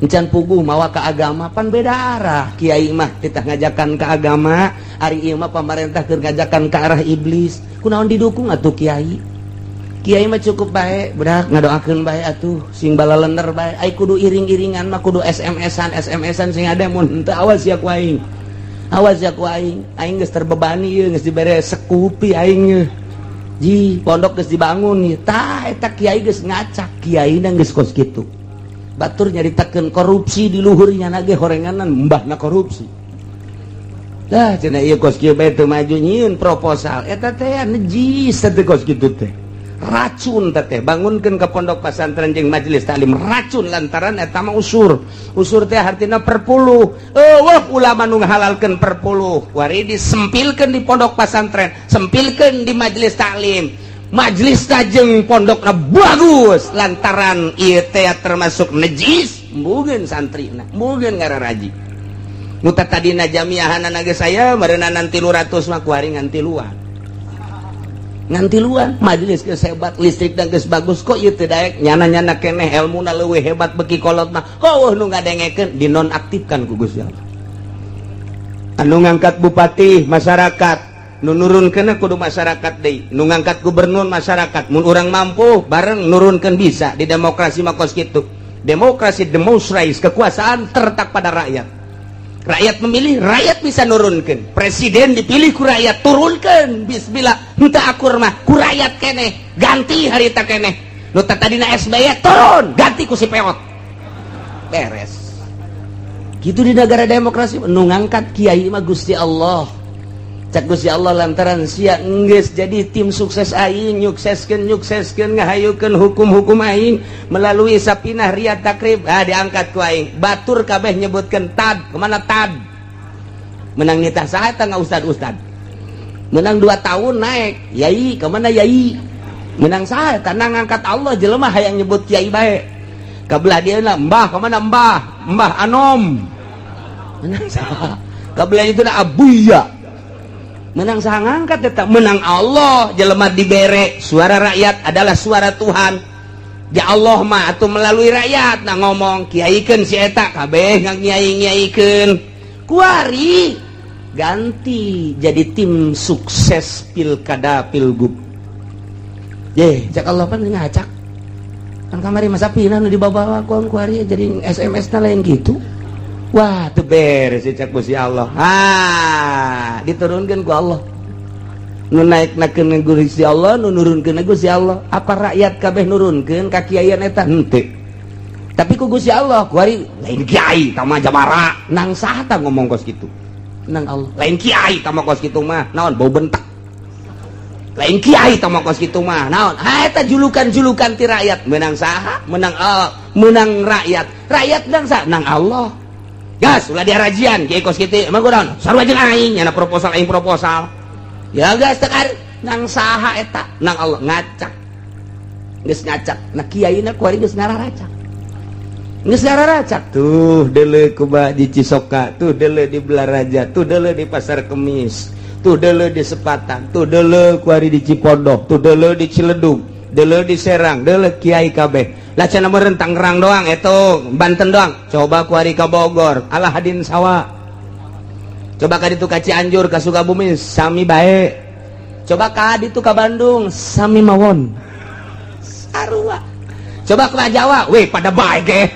encan puguh mawa ke agama pan beda arah kiai mah titah ngajakan ke agama ari ieu mah pamarentah keur ngajakan ke arah iblis kunaon didukung atuh kiai mah cukup bae bedak ngadoakeun bae atuh sing balalener bae ai kudu iring-iringan mah kudu SMS-an sing ada mun teu awas ya ku aing aing geus terbebani ieu geus dibere sekupi aing ji pondok geus dibangun ieu tah eta kiai geus ngacak kiaina geus kos kitu batur nyaritakeun korupsi di luhurnya nage horenganan mbahna korupsi dah cenah ieu kos kieu bae teu maju nyieun proposal eta teh nejis teh kos kitu teh racun teh bangunkeun ke pondok pesantren jeung majelis taklim racun lantaran eta mah usur teh artina perpuluh eueuh ulama nu ngahalalkeun perpuluh wari disempilkeun di pondok pesantren sempilkeun di majelis taklim majelis jeung pondokna bagus lantaran ieu teh termasuk najis mungkin santrina mungkin ngararaji nu tadina jamiahanna ge saya meureunan 300 mah kuari ngan tiluan majelis geus hebat listrik dan geus bagus kok ieu teu daek nyana-nyana keneh elmuna leuwih hebat beki kolot mah heueuh nu ngadengekeun dinonaktifkan ku Gusti Allah anu ngangkat bupati masyarakat nu nurunkeun kudu masyarakat deui nu ngangkat gubernur masyarakat mun urang mampu bareng nurunkeun bisa di demokrasi mah kos kitu demokrasi demonstrasi kekuasaan terletak pada rakyat memilih, rakyat bisa nurunkan presiden dipilih ku rakyat turunkan bismillah henteu akur mah ku rakyat keneh ganti harita keneh nu tadina SBY turun ganti ku si peot beres gitu di negara demokrasi nu ngangkat kiai mah Gusti Allah cak Gusti Allah lantaran sia enggeus jadi tim sukses aing nyukseskeun ngahayukeun hukum-hukum aing melalui sapinah riyad takrib diangkat ku aing batur kabeh nyebutkeun tad kemana tad menang nitah saha eta ustad menang 2 tahun naik yai kemana yai menang saha eta ngangkat Allah jelema hayang nyebut kiai bae kabelah dieuna mbah kemana mbah anom menang saha kabelah itu abuya menang saha ngangkat eta menang Allah jelema dibere suara rakyat adalah suara Tuhan ya Allah mah atuh melalui rakyat nah ngomong kiaikeun si eta kabeh ngiaikeun kuari ganti jadi tim sukses pilkada pilgub cak Allah pan ngacak kan kamari masa pinah nu dibawa ku kuari jadi SMS na lain gitu wah teu beres cak Gusti Allah diturunkeun ku Allah nu naiknakeun ku Gusti Allah nu nurunkeun ku Gusti Allah apa rakyat kabeh nurunkeun ka kiaian eta henteu tapi ku Gusti Allah kuari lain kiai tah mah jabara nang saha tah ngomong kos kitu nang Allah lain kiai tah mah kos kitu mah naon bau bentak lain kiai tah mah kos kitu mah naon eta julukan-julukan ti rakyat menang saha menang menang rakyat nang saha nang Allah gas ulah diarajian kiai kos kitu emang kunaon sarua jeung aing nya proposal aing proposal ya gas tekar nang saha eta nang Allah ngacak geus ngacak nah kiaina kuari geus ngararacak tuh deuleu ku di Cisoka tuh deuleu di Belaraja tuh deuleu di Pasar Kemis tuh dulu di Sepatan, tuh dulu kuari di Cipondo, tuh dulu di Ciledug, dulu di Serang, dulu Kiai kabeh. Lah cenah meureun Tangerang doang itu, Banten doang. Coba kuari ka Bogor, Alah Hadin Sawa. Coba ka ditu ka Cianjur, ka Sukabumi, sami bae. Coba ka ditu ka Bandung, sami mawon. Sarua. Coba ka Jawa, weh pada bae ge.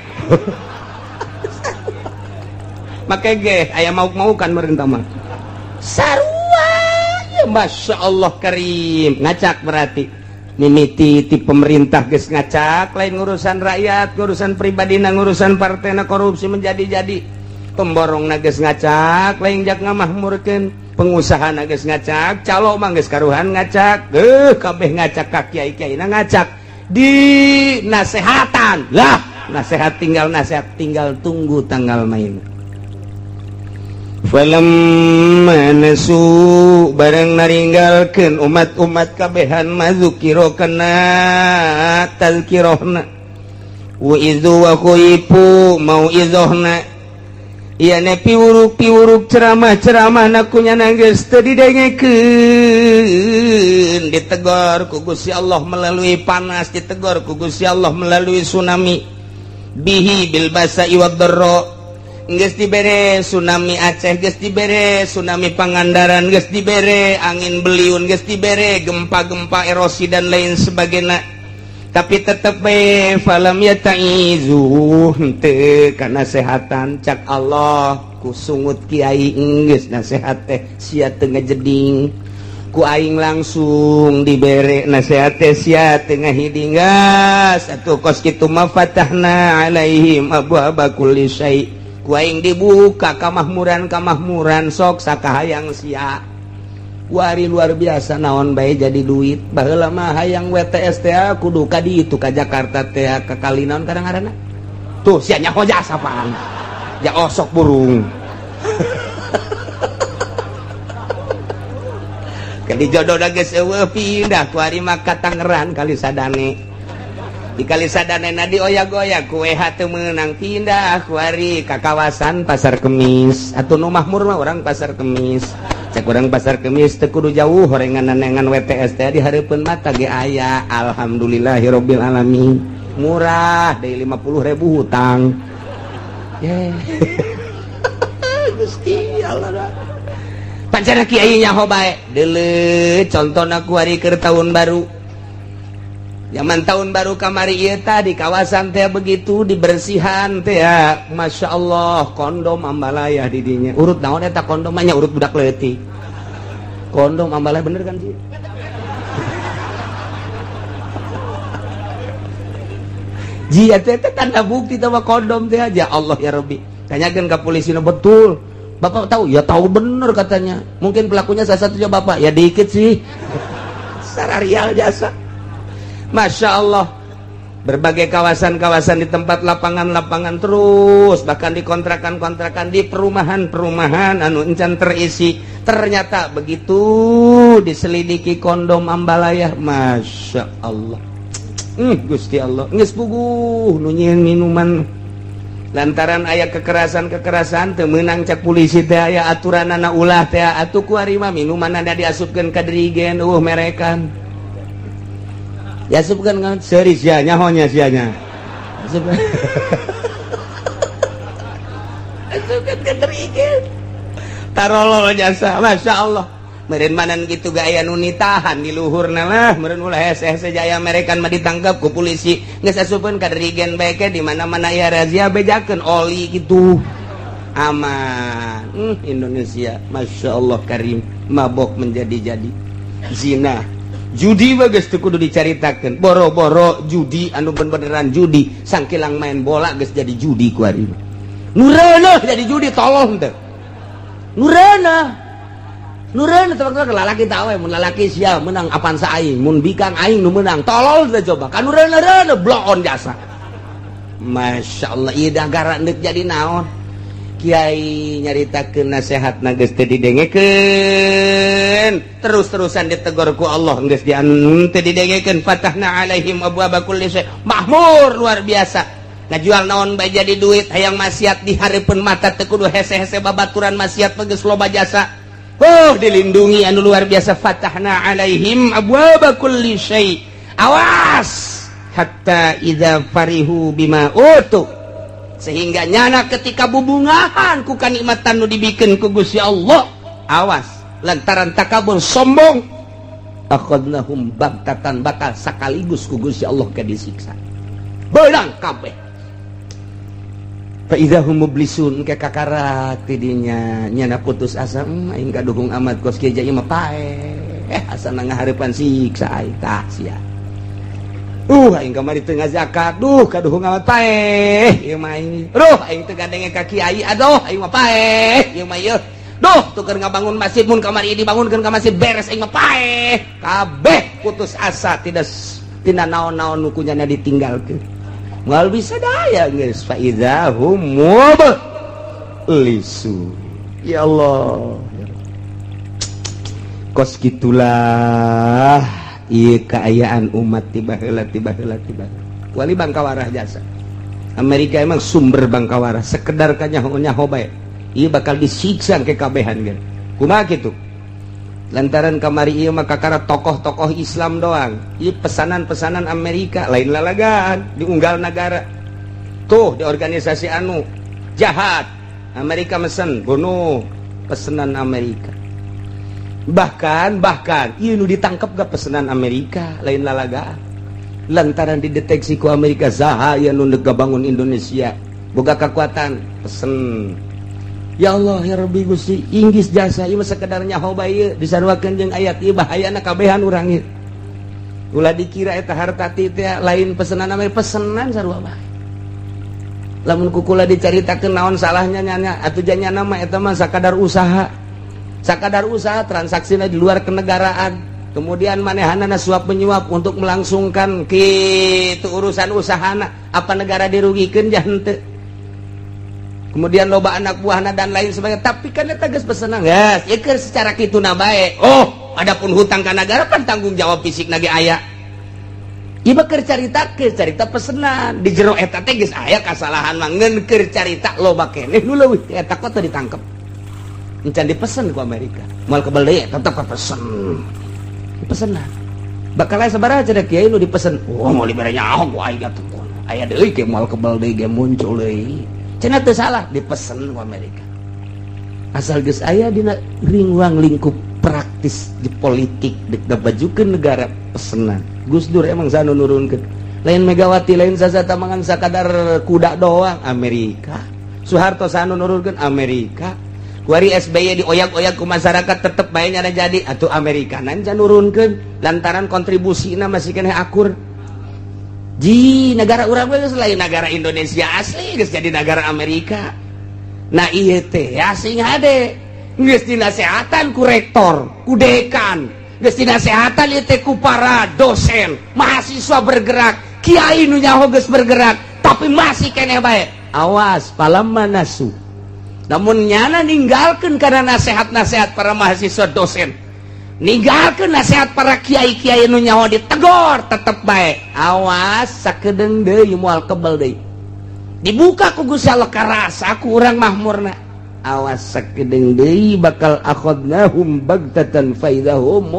Make ge aya mauk-maukan meureun tah mah. Sarua, ya Masya Allah Karim. Ngacak berarti mimiti ti pemerintah geus ngacak, lain ngurusan rakyat, ngurusan pribadina, ngurusan partena korupsi menjadi-jadi. Pemborongna geus ngacak, lain jak ngamahmurkeun. Pengusahana geus ngacak, calo mah geus karuhan ngacak. Kabeh ngacak ka kiai-kiaina ngacak. Di nasehatan. Lah, nasehat tinggal tunggu tanggal main. Falamma nasu bareng naringgalkeun umat-umat kabehan mazukiro kana tazkirohna wa idzu wa khaifu mau'izohna ieu ne piwuruk ceramah-ceramah nakunyana geus teu didengekeun, ditegor ku Gusti Allah melalui panas, ditegor ku Gusti Allah melalui tsunami bihi bil basa'i wad dharra. Geus dibere tsunami Aceh, geus dibere tsunami Pangandaran, geus dibere angin beliun, geus dibere gempa-gempa erosi dan lain sebagainya. Tapi tetep bae falam yataizu henteu kana nasehatan cak Allah ku sungut kiai geus nasehat teh sia teu ngajeding. Ku aing langsung dibere nasehat teh sia teu ngahidingas. Atuh kos kitu mah fatahna alaihim abwaaba kulli syai'. Ku aing dibuka kamahmuran sok sakahayang sia. Wari luar biasa naon bae jadi duit. Baheula mah hayang WTS teh kudu ka ditu ka Jakarta teh ka kalinaon kadang-kadang. Tuh sia nyaho jasa apaan. Ja osok burung. Kali jodoh da geus eueuh pindah ku ari mah ka Tangerang kali sadane. Di kali sadanena di oyak-oyak kue teu meunang pindah kuari ka kawasan Pasar Kemis. Atuh nu mahmur mah urang Pasar Kemis. Cek urang Pasar Kemis teu kudu jauh horengan-nengan WTS teh di hareupeun mata ge aya. Alhamdulillahirabbil alamin. Murah deui 50.000 hutang. Gusti Allah. Pancana kiai nyaho bae. Deuleu contona kuari keur tahun baru. Zaman tahun baru kamari ieu tah di kawasan teh begitu dibersihan teh ya. Masya Allah kondom ambalaya di dinya. Urut naon eta kondom nya urut budak leutik. Kondom ambalaya bener kan sih? Jia teh tanda bukti teh kondom teh aja. Allah ya Rabbi. Tanyakeun ka polisina betul. Bapak tahu? Ya tahu bener katanya. Mungkin pelakunya salah satunya Bapak. Ya dikit sih. Sararial jasa. Masya Allah. Berbagai kawasan-kawasan di tempat lapangan-lapangan terus, bahkan di kontrakan-kontrakan, di perumahan-perumahan anu encan terisi. Ternyata begitu diselidiki kondom ambalaya. Masya Allah. Gusti Allah geus puguh nu nyieun minuman lantaran aya kekerasan-kekerasan teu meunang cak polisi teh aya aturanana ulah teh atuh kuari mah minumanna diasupkeun ka dirigen merekan diasupkeun kan seuri sia nyahonya sianya asupkeun ka dirigen tarolol jasa. Masya Allah. Meureun manan kitu ga aya nu nitahan di luhurna lah, meureun ulah hese-hese jaya merekan mah ditangkap ku polisi geus asupkeun ka dirigen bae ke di mana-mana aya razia bejakeun oli kitu. Aman. Indonesia Masya Allah karim, mabok menjadi-jadi. Zina, judi mah geus teu kudu dicaritakeun. Boro-boro judi anu beneran judi, sangkilang main bola geus jadi judi ku ari. Nu reuneuh jadi judi tolong teh. Nu reuneuh Nureun teman-teman lalaki tahu mun lalaki sia menang apaan sa aing mun bikang aing nu menang tolol teh coba kan nureun blok on jasa. Masya Allah ieu dagara neuk jadi naon kiai nyaritakeun nasehatna geus teu didengekeun terus-terusan ditegur ku Allah geus teu didengekeun fatahna alaihim abwaaba kulli syai mahmur luar biasa. Ngajual naon bae jadi duit hayang maksiat di hareupeun mata teu kudu hese-hese babaturan maksiat geus loba jasa. dilindungi anu luar biasa. Fatahna alaihim abwaba kulli syai. Awas hatta idza farihu bima utu, sehingga nyana ketika bubungahan ku kanikmatan nu dibikeun ku Gusti Allah, awas lantaran takabur sombong, akhadnahum baghtatan, bakal sakaligus ku Gusti Allah ke disiksa beurang kabeh. Fa idza hum mublisun, ke kakarak tidinya nyana putus asa, aing kaduhung amat kos kieu ieu mah paeh asa ngahareupan siksa ai tah sia. Aing kamari teu ngazakat, kaduhung amat paeh ieu mah aing. Aing teu gandenge ka kiai, aduh aing mah paeh ieu mah ieu. Tukeun ngabangun masjid mun kamari dibangunkeun ka masjid beres aing mah paeh. Kabeh putus asa, tina naon-naon nu kunyana ditinggalkeun. Moal bisa daya geus fa idza hum mublisun. Ya Allah. Kos gitulah ieu keayaan umat tiba heula. Wali Bangkawarah jasa. Amerika emang sumber Bangkawarah, sekedar nyaho bae. Ieu bakal disiksa ke kabehan geus. Kumaha kitu? Lantaran kamari ieu mah kakara tokoh-tokoh Islam doang. Ieu pesanan-pesanan Amerika, lain lalagaan diunggal negara. Tuh di organisasi anu jahat. Amerika mesen bunuh, pesanan Amerika. Bahkan ieu nu ditangkap gak pesanan Amerika, lain lalagaan. Lantaran dideteksi ku Amerika saha aya nu bangun Indonesia, boga kekuatan, pesen. Ya Allah ya Rabbi Gusti, inggis jasa ieu mah sakedar nyaho bae disaruakeun jeung ayat ieu bahayana kabehan urang ieu. Ulah dikira eta harta ti teh lain pesanan Amerika, pesanan sarua bae. Lamun kukula dicaritakeun naon salahnya nyana atuh janyana mah eta mah sakadar usaha. Sakadar usaha transaksina di luar kenegaraan, kemudian manehanana suap menyuap untuk melangsungkan kitu urusan usahana, apa negara dirugikeun jah henteu. Kemudian loba anak buahna dan lain sebagainya, tapi kan eta geus pesenan geus ieu keur secara kituna bae. Adapun hutang ka negara kan tanggung jawab fisikna ge aya. Ieu mah keur carita pesenan di jero eta teh geus aya kasalahan mah ngeun keur carita loba keneh nu leuwih eta kok teu ditangkep. Encan dipesen ku Amerika. Moal kebal deui tetep pesen. Dipesenan. Bakal aya sabaraha cenah kiai nu dipesen. Moal dibere nyaho ku aing atuh. Aya deui ke moal kebal deui ge muncul deui. Cenah teu salah dipesen ku Amerika. Asal geus aya dina ruang lingkup praktis di politik dibajukeun negara pesenan. Gus Dur emang sanu nurunkeun. Lain Megawati, lain sasata mangan sakadar kuda doang, Amerika. Soeharto sanu nurunkeun, Amerika. Kuari SBY dioyak-oyak ku masyarakat tetep bae nyana jadi atuh Amerika nan can nurunkeun lantaran kontribusina masih keneh akur. Ji negara urang geus lain negara Indonesia asli geus jadi negara Amerika. Nah ieu teh asing hade geus dinasehatan ku rektor, ku dekan, geus dinasehatan ieu teh ku para dosen, mahasiswa bergerak, kiai nu nyaho geus bergerak, tapi masih keneh bae. Awas palamma nasu. Namun nyana ninggalkan karena nasihat-nasihat para mahasiswa dosen, ninggalkan nasihat para kiai-kiai nu nyaho ditegor tetep baik. Awas sakedeung deui moal kebal deui dibuka ku Gusti Allah karasa ku urang mahmurna. Awas sakedeung deui bakal akhadnahum baghtatan fa idahum.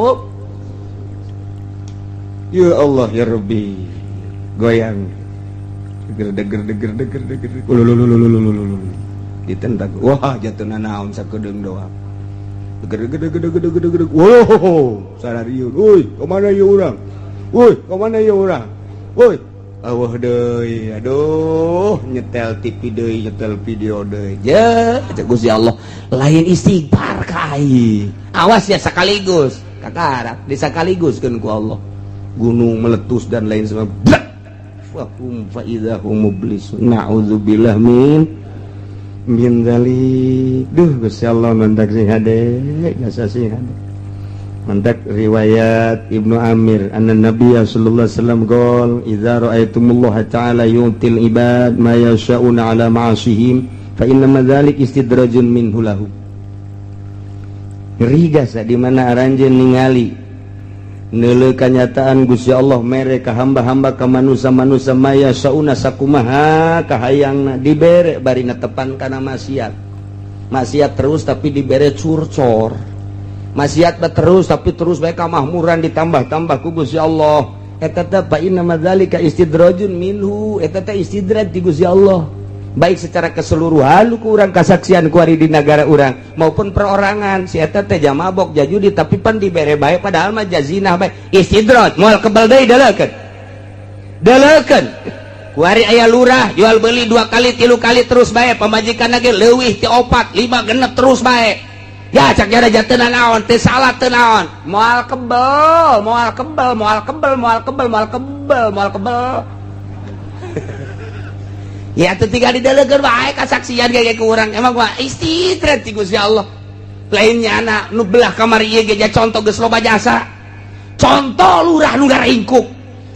Ya Allah ya Rabbi, goyang deger ditendang, wah jatuh naon sakedeung doang. Gede. Wow, sarariun. Woi, kemana ya orang? Woi, awah deui. Aduh, nyetel TV deui, nyetel video deui. Ya, Gusti Allah, lain istighfar kai. Awas ya sekaligus, kakarak disakaliguskeun ku Allah. Gunung meletus dan lain sebagainya. Fa idahum mublisun. Na'udzubillah min dzalik. Gusti Allah mantak sing hade, gasa sing hade. Mantak riwayat Ibnu Amir anna Nabiy sallallahu alaihi wasallam qol idza ra'aytumullaha ta'ala yu'til ibad ma yasha'una 'ala ma'asihim fa inna dzalik istidrajun minhu lahu. Rigasa di mana aranjeun ningali neuleuh kanyataan Gusti Allah mere ka hamba-hamba ka manusia-manusia maya sauna sakumaha kahayangna dibere bari netepan kana maksiat terus tapi dibere curcor maksiat terus tapi terus bae kamahmuran ditambah-tambah ku Gusti Allah. Eta teh fa inna madzalika istidrajun minhu, eta teh istidraj di Gusti Allah. Baik secara keseluruhan ku urang kasaksian ku ari di negara urang maupun perorangan si eta teh jamabok jajudi tapi pan dibere bae padahal mah jazinah bae istidraj moal kebal deui dalekeun ku ari aya lurah jual beli 2 kali 3 kali terus bae pamajikan ge leuwih ti 4 5 genep terus bae ya cak jara teu naon teu salah teu naon moal kebal ya teu tinggal didalekeun bae kasaksian ge ku urang emang mah istidrat ti Gusti Allah lainnya anak nu belah kamar ieu ge contoh geus loba jasa contoh lurah nu ngaringkuk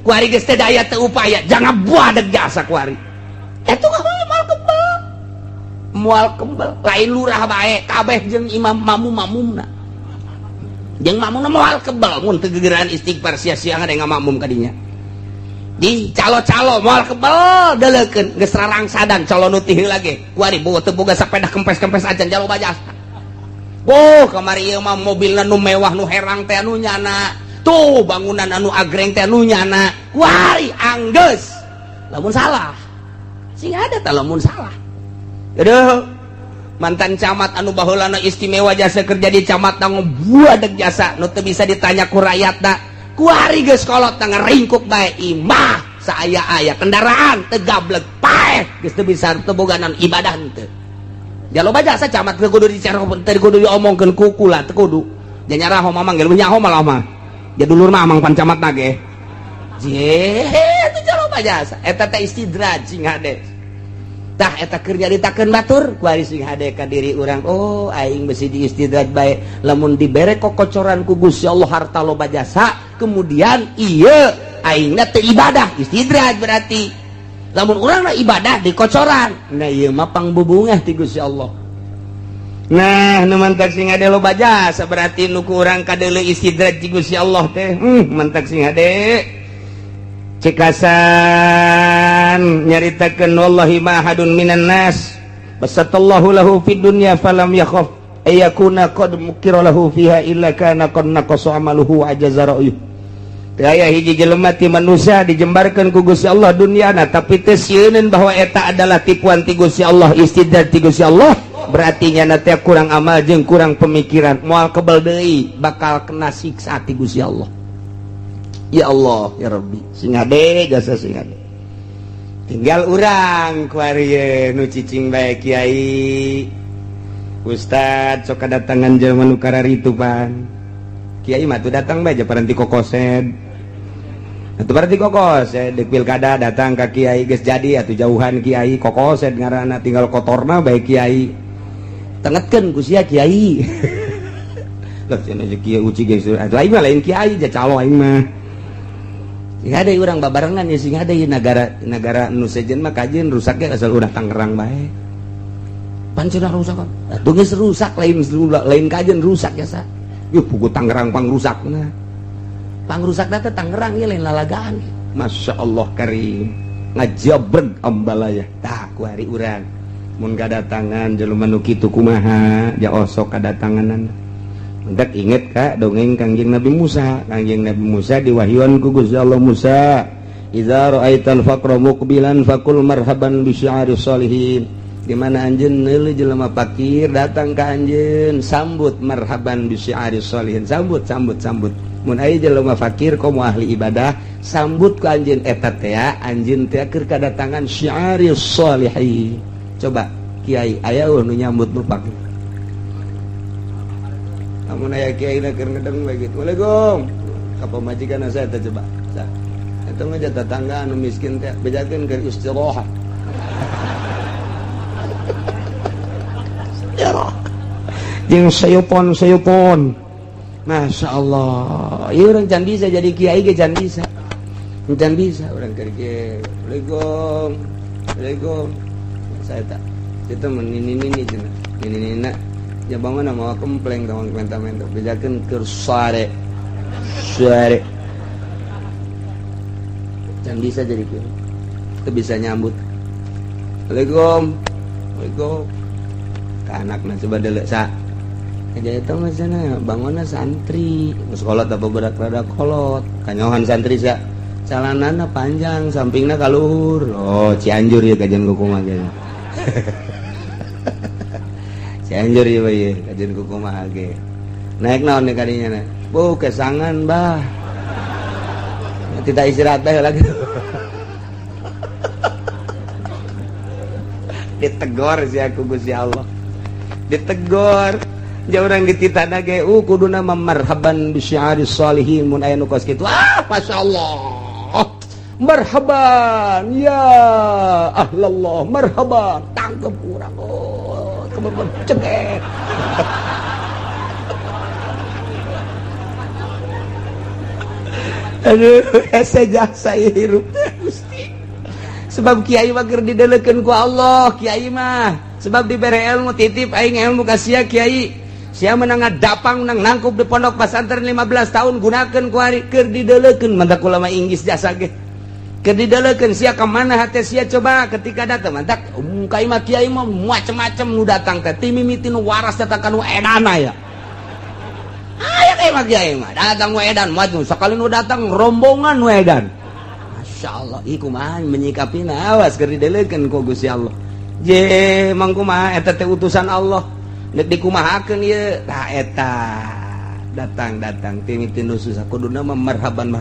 ku ari geus teu daya teu upaya jangan buadeg jasa ku ari eta moal kembal lain lurah bae kabeh jeung imam mamumna jeung mamumna moal kembal mun teu gegeran istighfar sia-sia ngade ngamakmum ka dinya di calo-calo moal kebal dalekeun geus rarangsadan calo nu ti heula ge ku ari boga teu boga sapeda kempes-kempes acan jalo bajasa kamari ieu mah mobilna nu mewah nu herang teh anu nyana tuh bangunan anu agreng teh anu nyana ku ari anggeus lamun salah sing ada teh lamun salah aduh mantan camat anu baheulana istimewa jasa kerja di camat tanggung buadeg jasa nu teu bisa ditanya ku rakyatna ku ari geus kolot ngaringkuk bae imah saaya-aya kendaraan teu gablek paeh geus teu bisa teu boganan ibadah teu jaloba jasa camat teu kudu dicara teu kudu diomongkeun ku kula teu kudu nya nyaraho mamang ge leuwih nyaho malah mah jadulur mah amang pan camatna ge teu jaloba jasa eta teh istidraj sing hade tah eta keur nyaritakeun batur ku ari sing hade ka diri urang aing besi di istidraj bae lamun dibere kokocoran ku Gusti Allah harta loba jasa kemudian ieu aingna teu ibadah istidraj berarti lamun urangna ibadah di kocoran nah ieu mah pangbubungah ti Gusti Allah nah nu mantak sing hade loba jasa berarti nu ku urang kadeuleu istidraj ti Gusti Allah teh mantak sing hade cekasan nyaritakeun wallahi ma hadun minan nas basatallahu lahu fid dunya falam yakhaf ayakuna qad mukira lahu fiha illa kana qad naqasa amaluhu ajaza ra'yu teu aya hiji jelema ti manusia dijembarkeun ku Gusti Allah dunyana tapi teu sieun bahwa eta adalah tipuan ti Gusti Allah istidraj ti Gusti Allah berarti nya teh kurang amal jeung kurang pemikiran moal kebal deui bakal kena siksa ti Gusti Allah. Ya Allah ya Rabbi sing hade jasa sing hade tinggal urang ku ari nu cicing bae kiai ustad sok kadatangan jelema nu kararitu pan kiai mah tuh datang bae japaran ti kokosed atuh berarti kokosed deuk pilkada datang ka kiai geus jadi atuh jauhan kiai kokosed ngaranna tinggal kotorna bae kiai tengetkeun ku sia kiai lah cenah kiai uci geus atuh aing mah lain kiai ja calo aing mah sing ada urang babarengan ya sing ada negara nu sejen mah kajian rusak ge asal udah Tangerang bae pan cenah rusak atuh geus rusak lain kajian rusak ya sa yuh pugu Tangerang pangrusakna pangrusakna teh Tangerang ieu lain lalagaan Masya Allah karim ngajabreg ambalaya tah ku ari urang mun kadatangan jelema nu kitu kumaha ja osok kadatanganan hendak inget ka dongeng Kangjeng Nabi Musa diwahyuan ku Gusti Allah Musa idza ra'aital faqra muqbilan faqul marhaban bi syi'aris sholihin di mana anjeun neuleuh jelema fakir datang ka anjeun sambut marhaban bi syi'aris sholihin sambut mun aya jelema fakir komo ahli ibadah sambut ku anjeun eta teh anjeun teh keur kadatangan syi'aris sholihin coba kiai aya nu nyambut nu fakir amun aya kiai na keur ngedeng bae kitu Waalaikum ka pamajikan saya teh coba eta mah tetangga anu miskin teh bejakeun keur istirahat jeung sayupon Masya Allah ieu urang can bisa jadi kiai ge can bisa urang keur kiai Waalaikum saya tak itu menini cenah ninina ya bangun mau kempleng tawang menta-menta bejakeun keur sare can bisa jadi kieu teu bisa nyambut Waalaikum ka anakna coba deuleu sa aja itu maksudnya bangunnya santri sekolah tak beberak rada kolot kanyohan santri sih calanana panjang sampingnya kaluhur oh Cianjur ya kajian kukumah gitu Cianjur ya bayi kajian kukumah ge naik naon nih kadinya nih bu kesangan bah tidak istirahat lagi ditegor sih aku Gusti Allah ditegor jauh orang dititana ge kuduna marhaban bi syi'aris sholihin mun aya nu kos kitu masyaallah marhaban ya ahlallah marhaban tangkep urang kebeban ceget aduh asa jasa hirup Gusti sebab kiai mah keur didelekeun ku Allah kiai mah sebab dibere ilmu titip aing ilmu ka sia kiai sia menang dapang menang nangkup di pondok pesantren 15 tahun gunakeun ku hari keur didelekeun mantap ulama Inggris jasa ge keur didelekeun sia ka mana hate sia coba ketika datang mantap kai mah kiai mah macem-macem nu datang teh ti mimiti nu waras datang ka nu edana ya aya kai mah kiai mah datang nu edan maju sakali nu datang rombongan nu edan masyaallah ieu kumaha menyikapina awas keur didelekeun ku Gusti Allah je mangkumaha eta teh utusan Allah nek dikumahakeun ieu tah eta datang ti mimiti nu susah kuduna mah marhaban